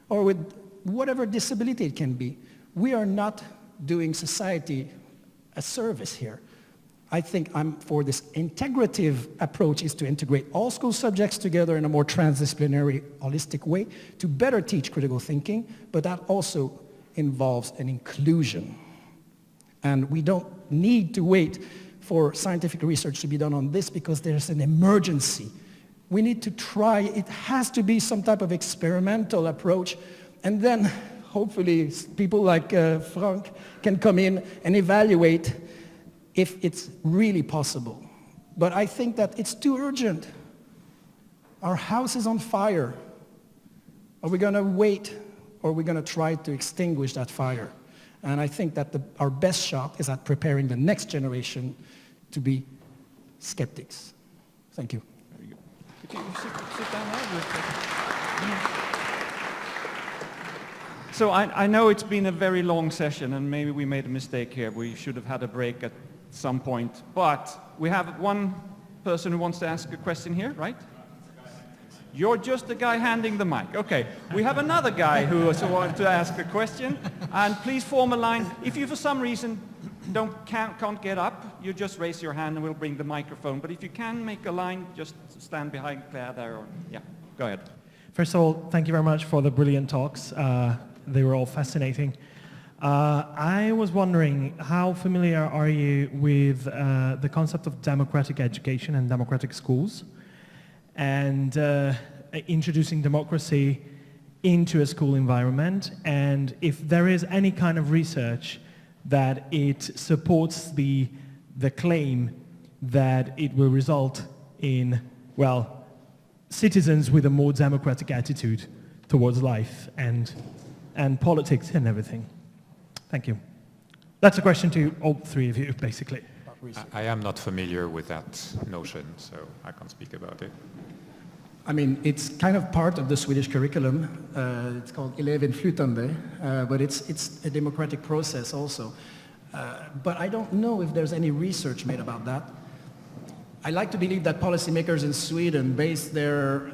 or with whatever disability it can be, we are not doing society a service here. I think I'm for this integrative approach, is to integrate all school subjects together in a more transdisciplinary, holistic way to better teach critical thinking, but that also involves an inclusion. And we don't need to wait for scientific research to be done on this because there's an emergency. We need to try, it has to be some type of experimental approach, and then hopefully people like Franck can come in and evaluate if it's really possible. But I think that it's too urgent. Our house is on fire. Are we going to wait, or are we going to try to extinguish that fire? And I think that our best shot is at preparing the next generation to be skeptics. Thank you. Very good. Could you sit down there? So I know it's been a very long session, and maybe we made a mistake here. We should have had a break at some point. But we have one person who wants to ask a question here, right? You're just the guy handing the mic. Okay. We have another guy who also wanted to ask a question. And please form a line. If you for some reason can't get up, you just raise your hand and we'll bring the microphone. But if you can make a line, just stand behind Claire there. Or, yeah, go ahead. First of all, thank you very much for the brilliant talks. They were all fascinating. I was wondering, how familiar are you with the concept of democratic education and democratic schools, and introducing democracy into a school environment, and if there is any kind of research that it supports the claim that it will result in, well, citizens with a more democratic attitude towards life and politics and everything. Thank you. That's a question to all three of you, basically. I am not familiar with that notion, so I can't speak about it. I mean, it's kind of part of the Swedish curriculum. It's called elevinflytande, but it's a democratic process also. But I don't know if there's any research made about that. I like to believe that policymakers in Sweden base their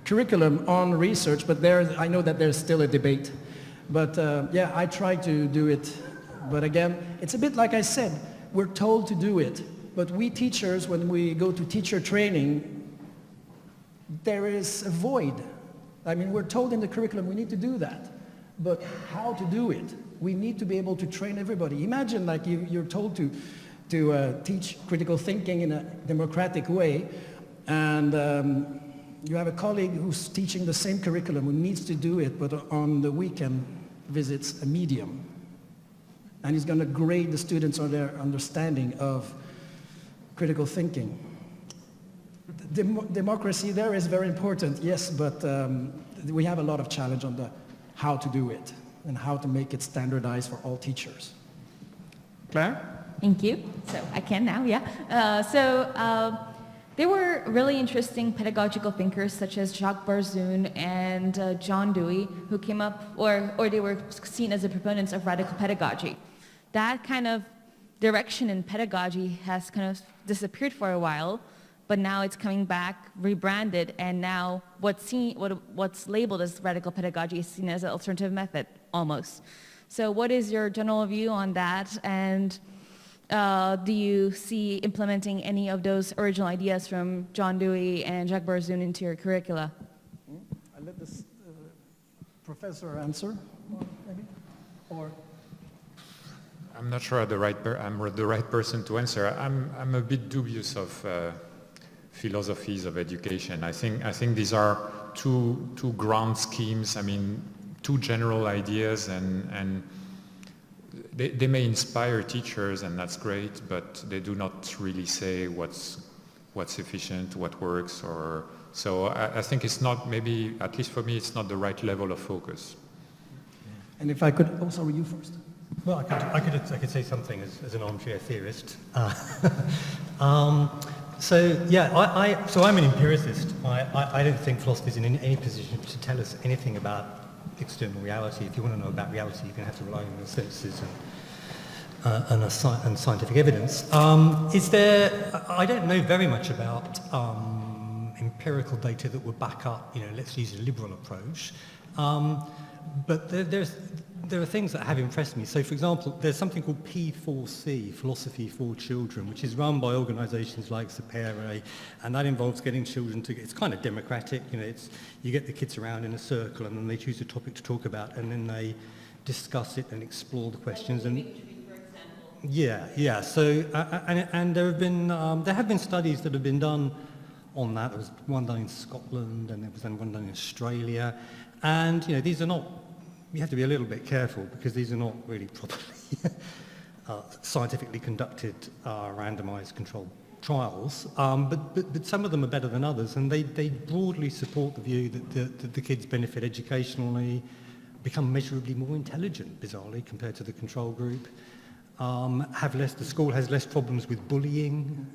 curriculum on research, but I know that there's still a debate. But yeah, I try to do it. But again, it's a bit like I said, we're told to do it. But we teachers, when we go to teacher training, there is a void. I mean, we're told in the curriculum we need to do that. But how to do it? We need to be able to train everybody. Imagine like you're told to teach critical thinking in a democratic way, and you have a colleague who's teaching the same curriculum who needs to do it, but on the weekend visits a medium. And he's going to grade the students on their understanding of critical thinking. Democracy there is very important, yes, but we have a lot of challenge on the how to do it and how to make it standardized for all teachers. Claire? Thank you. So I can now, yeah. There were really interesting pedagogical thinkers such as Jacques Barzoon and John Dewey who came up, or they were seen as the proponents of radical pedagogy. That kind of direction in pedagogy has kind of disappeared for a while, but now it's coming back, rebranded, and now what's labeled as radical pedagogy is seen as an alternative method, almost. So what is your general view on that, and do you see implementing any of those original ideas from John Dewey and Jacques Barzoon into your curricula? I'll let this professor answer, maybe, or... I'm not sure I'm the right person to answer. I'm a bit dubious of philosophies of education. I think these are two ground schemes. I mean, two general ideas, and they may inspire teachers, and that's great, but they do not really say what's efficient, what works, or so. I think it's not, maybe at least for me, it's not the right level of focus. And if I could, oh, sorry, you first. Well, I could say something as an armchair theorist. So I'm an empiricist. I don't think philosophy is in any position to tell us anything about external reality. If you want to know about reality, you're going to have to rely on your senses and scientific evidence. I don't know very much about empirical data that would back up, let's use a liberal approach. But there are things that have impressed me. So, for example, there's something called P4C, Philosophy for Children, which is run by organisations like Sapere, and that involves getting children to, it's kind of democratic, you get the kids around in a circle and then they choose a topic to talk about and then they discuss it and explore the questions. And yeah. So, and there have been studies that have been done on that. There was one done in Scotland and there was one done in Australia. And, these are not, you have to be a little bit careful because these are not really properly scientifically conducted randomized controlled trials, but some of them are better than others, and they broadly support the view that the kids benefit educationally, become measurably more intelligent, bizarrely, compared to the control group, the school has less problems with bullying,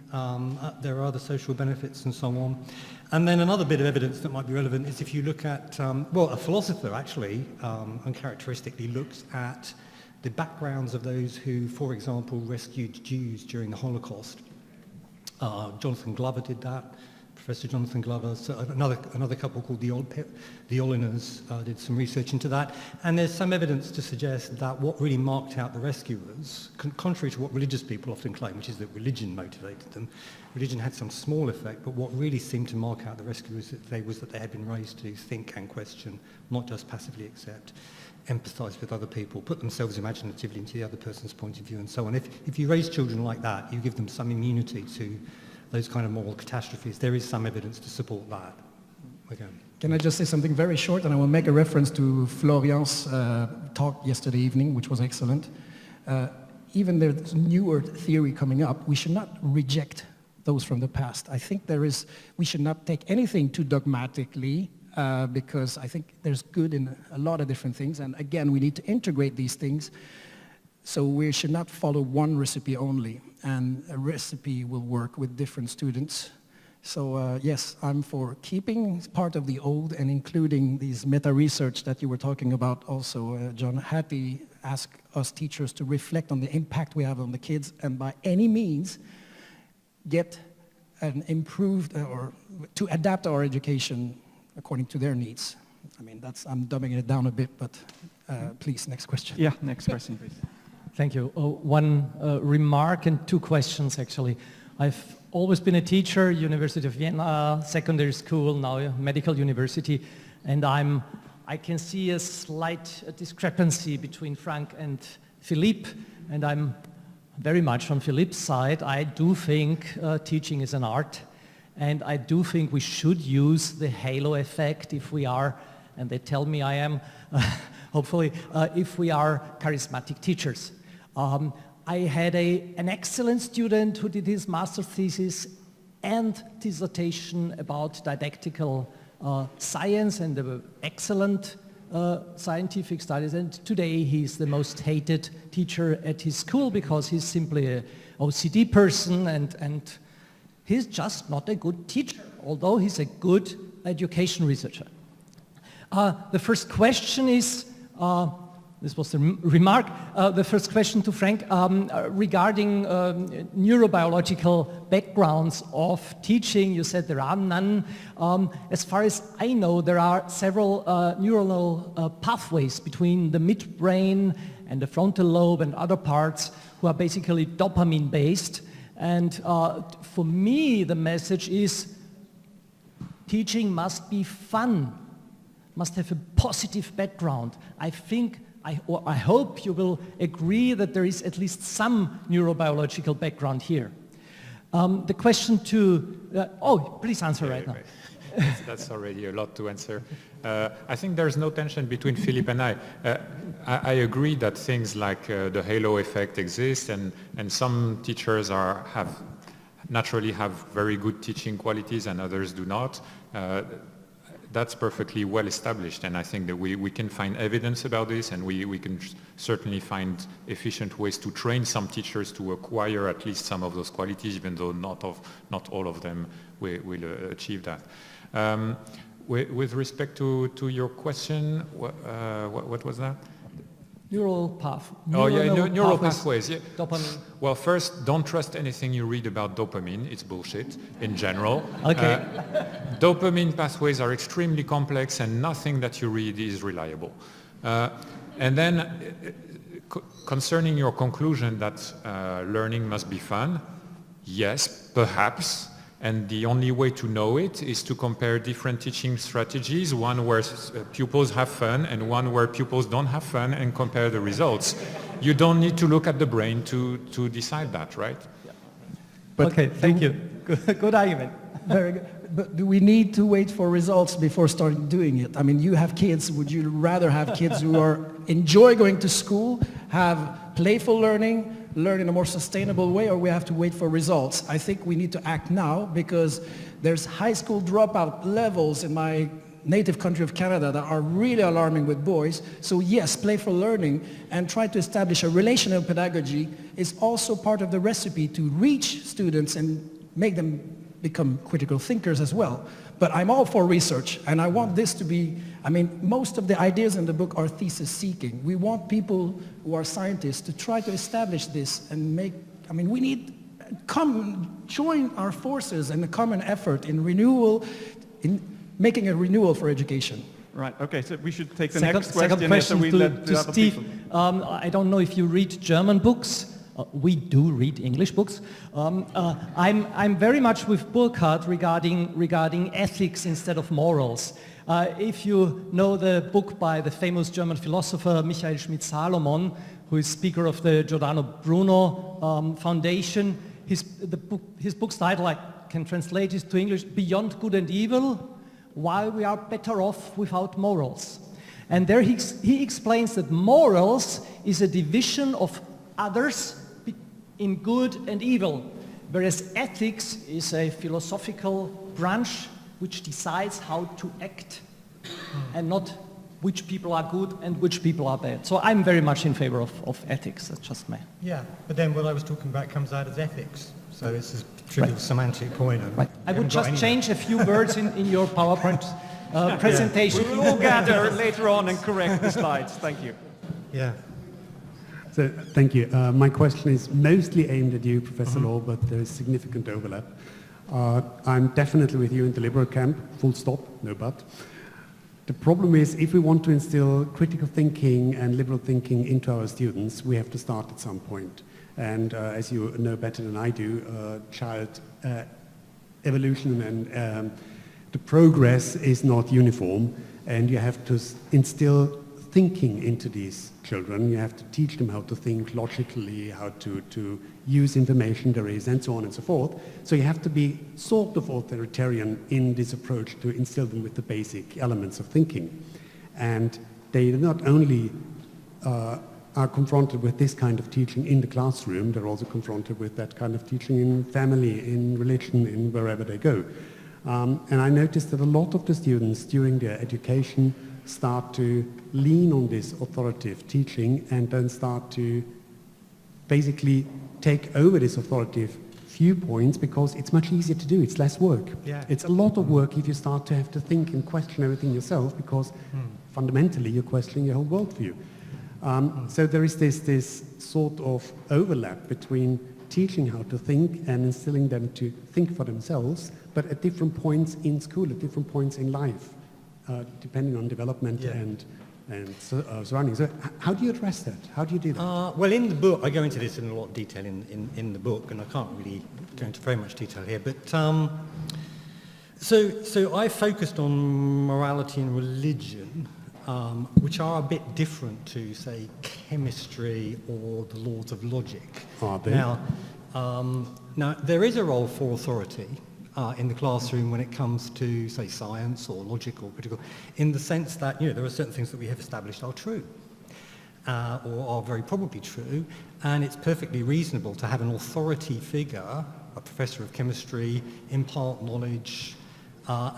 there are other social benefits and so on. And then another bit of evidence that might be relevant is if you look at, a philosopher actually, uncharacteristically looks at the backgrounds of those who, for example, rescued Jews during the Holocaust. Jonathan Glover did that, Professor Jonathan Glover. So another couple called the Oliners did some research into that. And there's some evidence to suggest that what really marked out the rescuers, contrary to what religious people often claim, which is that religion motivated them, religion had some small effect, but what really seemed to mark out the rescuers was that they had been raised to think and question, not just passively accept, empathise with other people, put themselves imaginatively into the other person's point of view and so on. If you raise children like that, you give them some immunity to those kind of moral catastrophes. There is some evidence to support that. Again. Can I just say something very short? And I will make a reference to Florian's talk yesterday evening, which was excellent. Even there's newer theory coming up, we should not reject those from the past. I think we should not take anything too dogmatically, because I think there's good in a lot of different things. And again, we need to integrate these things. So we should not follow one recipe only, and a recipe will work with different students. So yes, I'm for keeping part of the old and including these meta-research that you were talking about also, John. Hattie asked us teachers to reflect on the impact we have on the kids and by any means get an improved or to adapt our education according to their needs. I mean, I'm dumbing it down a bit, but please, next question. Yeah, next question, please. Thank you. One remark and two questions, actually. I've always been a teacher, University of Vienna, secondary school, now a medical university, and I can see a slight discrepancy between Franck and Philippe, and I'm very much on Philippe's side. I do think teaching is an art, And I do think we should use the halo effect if we are, and they tell me I am, hopefully, if we are charismatic teachers. I had an excellent student who did his master's thesis and dissertation about didactical science and excellent scientific studies, and today he's the most hated teacher at his school because he's simply an OCD person and he's just not a good teacher, although he's a good education researcher. The first question is, this was the remark, the first question to Frank regarding neurobiological backgrounds of teaching. You said there are none. As far as I know, there are several neuronal pathways between the midbrain and the frontal lobe and other parts who are basically dopamine based. And for me, the message is teaching must be fun, must have a positive background. I hope you will agree that there is at least some neurobiological background here. The question to, please answer right now. That's already a lot to answer. I think there's no tension between Philip and I. I agree that things like the halo effect exist, and some teachers naturally have very good teaching qualities and others do not. That's perfectly well established, and I think that we can find evidence about this, and we can certainly find efficient ways to train some teachers to acquire at least some of those qualities, even though not all of them will achieve that. With respect to your question, what was that? Neural path. Neural pathways. Yeah. Dopamine. Well, first, don't trust anything you read about dopamine. It's bullshit in general. Okay. Dopamine pathways are extremely complex, and nothing that you read is reliable. And then, concerning your conclusion that learning must be fun, yes, perhaps. And the only way to know it is to compare different teaching strategies, one where pupils have fun and one where pupils don't have fun, and compare the results. You don't need to look at the brain to decide that, right? Yeah. But okay, thank you. Good argument. Very good. But do we need to wait for results before starting doing it? I mean, you have kids. Would you rather have kids who enjoy going to school, have playful learning, learn in a more sustainable way, or we have to wait for results? I think we need to act now, because there's high school dropout levels in my native country of Canada that are really alarming with boys. So yes, playful learning and try to establish a relational pedagogy is also part of the recipe to reach students and make them become critical thinkers as well. But I'm all for research, and I want this to be, most of the ideas in the book are thesis seeking. We want people who are scientists to try to establish this and we need, join our forces in a common effort in making a renewal for education. Right, okay, so we should take the second next question. Second question so we let to other Steve. people. I don't know if you read German books. We do read English books. I'm very much with Burkhardt regarding ethics instead of morals. If you know the book by the famous German philosopher Michael Schmidt-Salomon, who is speaker of the Giordano Bruno Foundation, his book's title, I can translate it to English, Beyond Good and Evil, Why We Are Better Off Without Morals. And there he explains that morals is a division of others in good and evil, whereas ethics is a philosophical branch which decides how to act and not which people are good and which people are bad. So I'm very much in favor of ethics. That's just me. Yeah, but then what I was talking about comes out as ethics. So it's a trivial semantic point. Right. I would just change a few words in your PowerPoint presentation. We will all gather later on and correct the slides. Thank you. Yeah. So, thank you. My question is mostly aimed at you, Professor Law, but there is significant overlap. I'm definitely with you in the liberal camp, full stop, no but. The problem is, if we want to instill critical thinking and liberal thinking into our students, we have to start at some point. And as you know better than I do, child evolution and the progress is not uniform, and you have to instill thinking into these children. You have to teach them how to think logically, how to use information there is, and so on and so forth. So you have to be sort of authoritarian in this approach to instill them with the basic elements of thinking. And they not only are confronted with this kind of teaching in the classroom, they're also confronted with that kind of teaching in family, in religion, in wherever they go. And I noticed that a lot of the students during their education start to lean on this authoritative teaching and then start to basically take over this authoritative viewpoints because it's much easier to do, it's less work. Yeah. It's a lot of work if you start to have to think and question everything yourself because fundamentally you're questioning your whole worldview. So there is this sort of overlap between teaching how to think and instilling them to think for themselves, but at different points in school, at different points in life, depending on development and surroundings. So how do you address that? How do you do that? Well, in the book, I go into this in a lot of detail in the book, and I can't really go into very much detail here, but so I focused on morality and religion, which are a bit different to, say, chemistry or the laws of logic. Are they? Now, there is a role for authority in the classroom when it comes to, say, science or logic or critical, in the sense that, there are certain things that we have established are true or are very probably true, and it's perfectly reasonable to have an authority figure, a professor of chemistry, impart knowledge,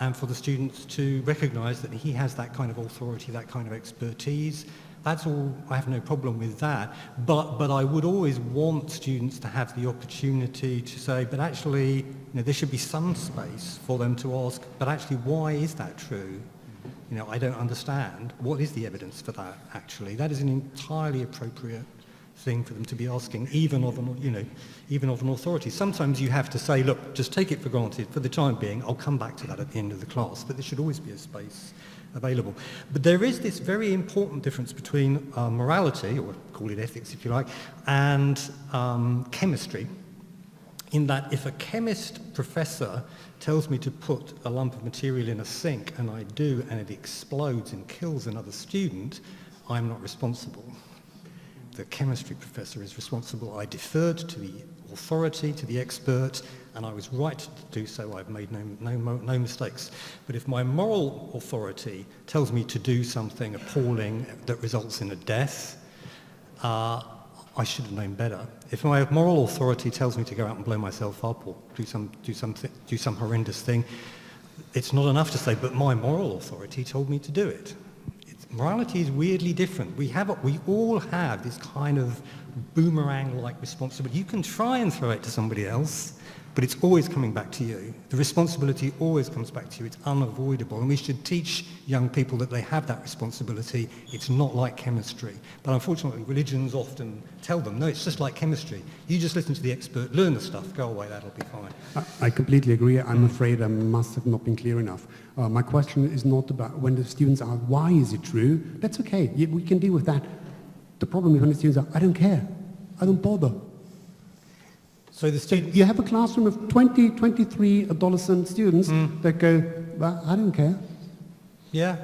and for the students to recognise that he has that kind of authority, that kind of expertise. That's all, I have no problem with that. But I would always want students to have the opportunity to say, but actually, there should be some space for them to ask, but actually, why is that true? I don't understand. What is the evidence for that, actually? That is an entirely appropriate thing for them to be asking, even of an authority. Sometimes you have to say, look, just take it for granted for the time being. I'll come back to that at the end of the class, but there should always be a space available. But there is this very important difference between morality, or call it ethics if you like, and chemistry, in that if a chemist professor tells me to put a lump of material in a sink and I do, and it explodes and kills another student, I'm not responsible. The chemistry professor is responsible. I deferred to the authority, to the expert, and I was right to do so. I've made no mistakes. But if my moral authority tells me to do something appalling that results in a death, I should have known better. If my moral authority tells me to go out and blow myself up or do some horrendous thing, it's not enough to say, but my moral authority told me to do it. Morality is weirdly different. We all have this kind of boomerang-like responsibility. You can try and throw it to somebody else, but it's always coming back to you. The responsibility always comes back to you. It's unavoidable. And we should teach young people that they have that responsibility. It's not like chemistry. But unfortunately, religions often tell them, no, it's just like chemistry. You just listen to the expert, learn the stuff, go away, that'll be fine. I completely agree. I'm afraid I must have not been clear enough. My question is not about when the students ask, why is it true? That's okay. We can deal with that. The problem is when the students are, I don't care. I don't bother. So the students... You have a classroom of 23 adolescent students that go, well, I don't care. Yeah.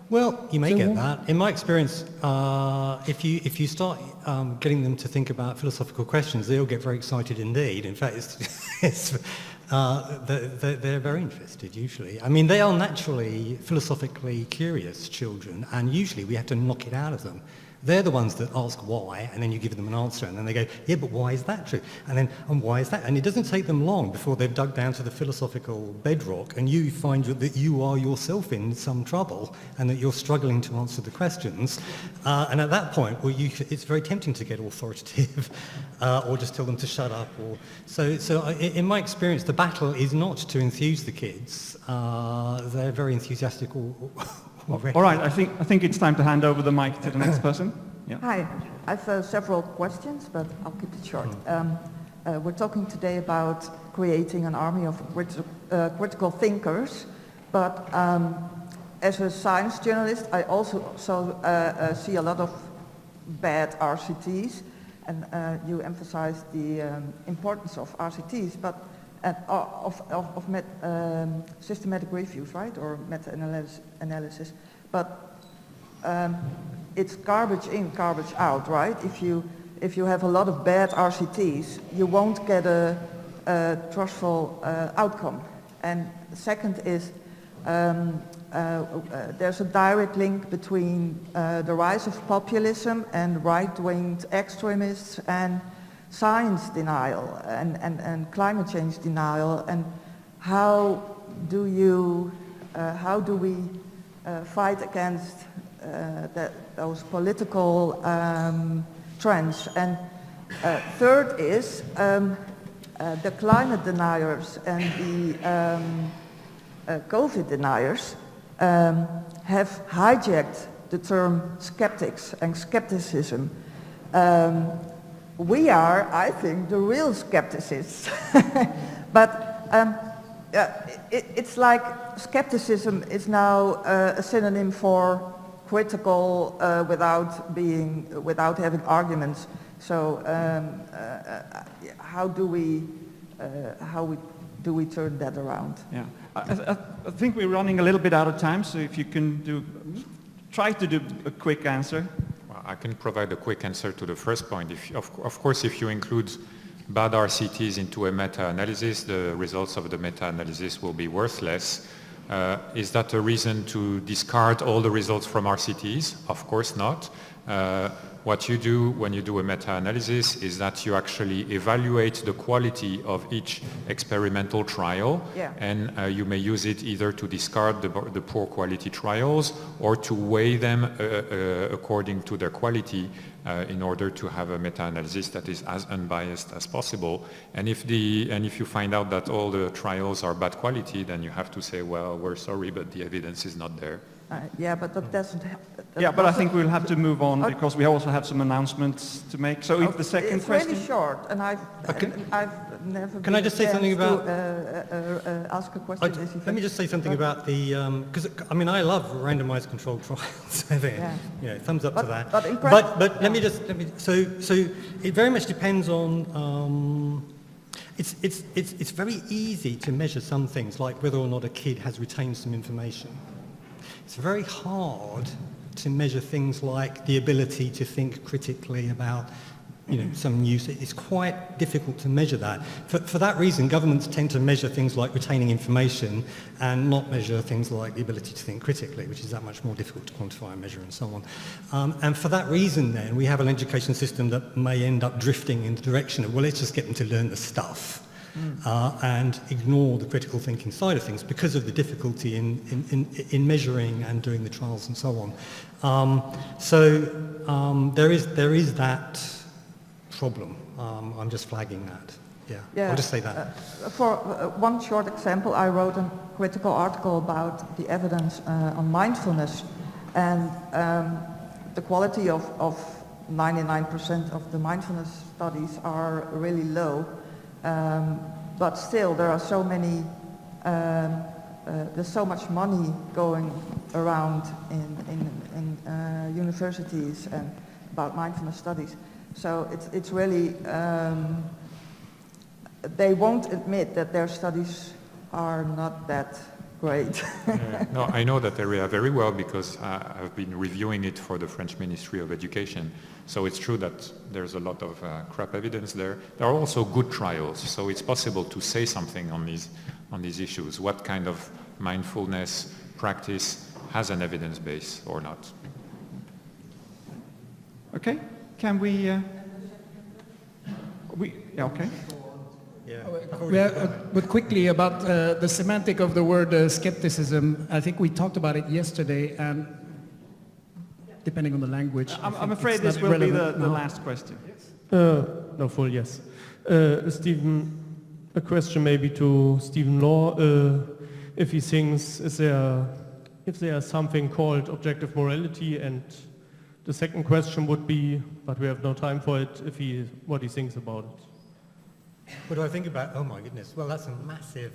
Well, you may get that. In my experience, if you start getting them to think about philosophical questions, they'll get very excited indeed. In fact, they're very interested usually. I mean, they are naturally philosophically curious children, and usually we have to knock it out of them. They're the ones that ask why, and then you give them an answer, and then they go, yeah, but why is that true? And why is that? And it doesn't take them long before they've dug down to the philosophical bedrock, and you find that you are yourself in some trouble, and that you're struggling to answer the questions. And at that point, it's very tempting to get authoritative, or just tell them to shut up. So in my experience, the battle is not to enthuse the kids. They're very enthusiastic already. All right, I think it's time to hand over the mic to the next person. Yeah. Hi, I have several questions, but I'll keep it short. We're talking today about creating an army of critical thinkers, but as a science journalist, I also see a lot of bad RCTs, and you emphasize the importance of RCTs, but of systematic reviews, right, or meta-analysis. But it's garbage in, garbage out, right? If you have a lot of bad RCTs, you won't get a trustful outcome. And second is there's a direct link between the rise of populism and right-wing extremists and science denial and climate change denial. And how do we fight against those political trends? And third is the climate deniers and the COVID deniers have hijacked the term skeptics and skepticism. We are, I think, the real skepticists. But it's like skepticism is now a synonym for critical without having arguments. So how do we turn that around? Yeah, I think we're running a little bit out of time. So if you can try to do a quick answer. Well, I can provide a quick answer to the first point. Of course, if you include bad RCTs into a meta-analysis, the results of the meta-analysis will be worthless. Is that a reason to discard all the results from RCTs? Of course not. What you do when you do a meta-analysis is that you actually evaluate the quality of each experimental trial, and you may use it either to discard the poor quality trials or to weigh them according to their quality in order to have a meta-analysis that is as unbiased as possible. And if you find out that all the trials are bad quality, then you have to say, well, we're sorry, but the evidence is not there. Yeah, but that doesn't help. Yeah, but I think we'll have to move on because we also have some announcements to make. So if the second question... It's really short, and I've never Can I just say something about... ask a question. Let me just say something about the... Because, I mean, I love randomized controlled trials. Thumbs up to that. But let me just... So it very much depends on... It's very easy to measure some things, like whether or not a kid has retained some information. It's very hard to measure things like the ability to think critically about, some news. It's quite difficult to measure that. For that reason, governments tend to measure things like retaining information and not measure things like the ability to think critically, which is that much more difficult to quantify and measure and so on. And for that reason, then, we have an education system that may end up drifting in the direction of, well, let's just get them to learn the stuff. And ignore the critical thinking side of things because of the difficulty in measuring and doing the trials and so on. There is that problem. I'm just flagging that. Yeah. I'll just say that. For one short example, I wrote a critical article about the evidence on mindfulness, and the quality of 99% of the mindfulness studies are really low. But still, there are so many. There's so much money going around in universities and about mindfulness studies. So it's really. They won't admit that their studies are not that great. No, I know that area very well because I've been reviewing it for the French Ministry of Education. So it's true that there's a lot of crap evidence there. There are also good trials, so it's possible to say something on these issues. What kind of mindfulness practice has an evidence base or not? Okay, can we? Okay. But quickly about the semantic of the word skepticism, I think we talked about it yesterday, and depending on the language. I'm afraid this will be the last question. Yes. Stephen, a question maybe to Stephen Law, if he thinks, if there is something called objective morality, and the second question would be, but we have no time for it, what he thinks about it. What do I think about? Oh my goodness! Well, that's a massive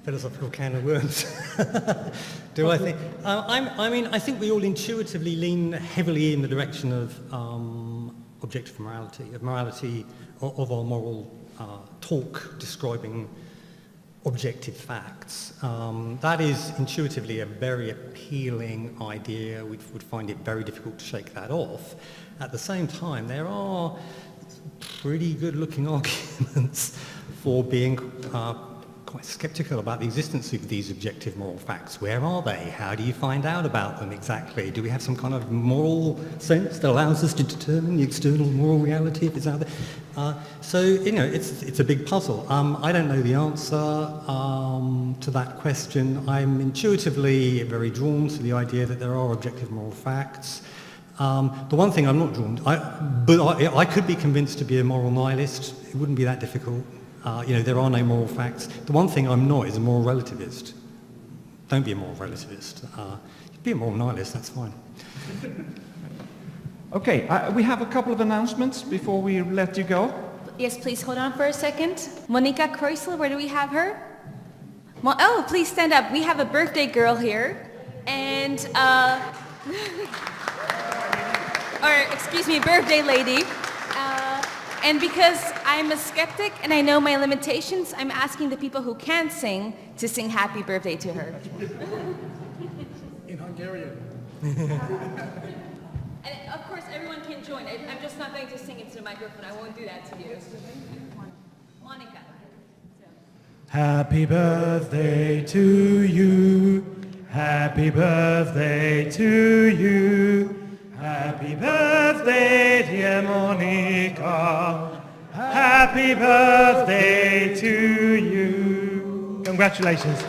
philosophical can of worms. I think? I think we all intuitively lean heavily in the direction of objective morality, of our moral talk describing objective facts. That is intuitively a very appealing idea. We would find it very difficult to shake that off. At the same time, there are pretty good-looking arguments for being quite sceptical about the existence of these objective moral facts. Where are they? How do you find out about them exactly? Do we have some kind of moral sense that allows us to determine the external moral reality if it's out there? So, you know, it's a big puzzle. I don't know the answer to that question. I'm intuitively very drawn to the idea that there are objective moral facts. The one thing I'm not drawn to, I could be convinced to be a moral nihilist. It wouldn't be that difficult. You know, there are no moral facts. The one thing I'm not is a moral relativist. Don't be a moral relativist. Be a moral nihilist, that's fine. Okay, we have a couple of announcements before we let you go. Yes, please hold on for a second. Monica Kreusel, where do we have her? Oh, please stand up. We have a birthday girl here. And, or excuse me, birthday lady. And because I'm a skeptic and I know my limitations, I'm asking the people who can't sing to sing happy birthday to her. In Hungarian. And of course, everyone can join. I'm just not going to sing into the microphone. I won't do that to you. Monica. Happy birthday to you. Happy birthday to you. Happy birthday, dear Monica. Happy birthday to you. Congratulations.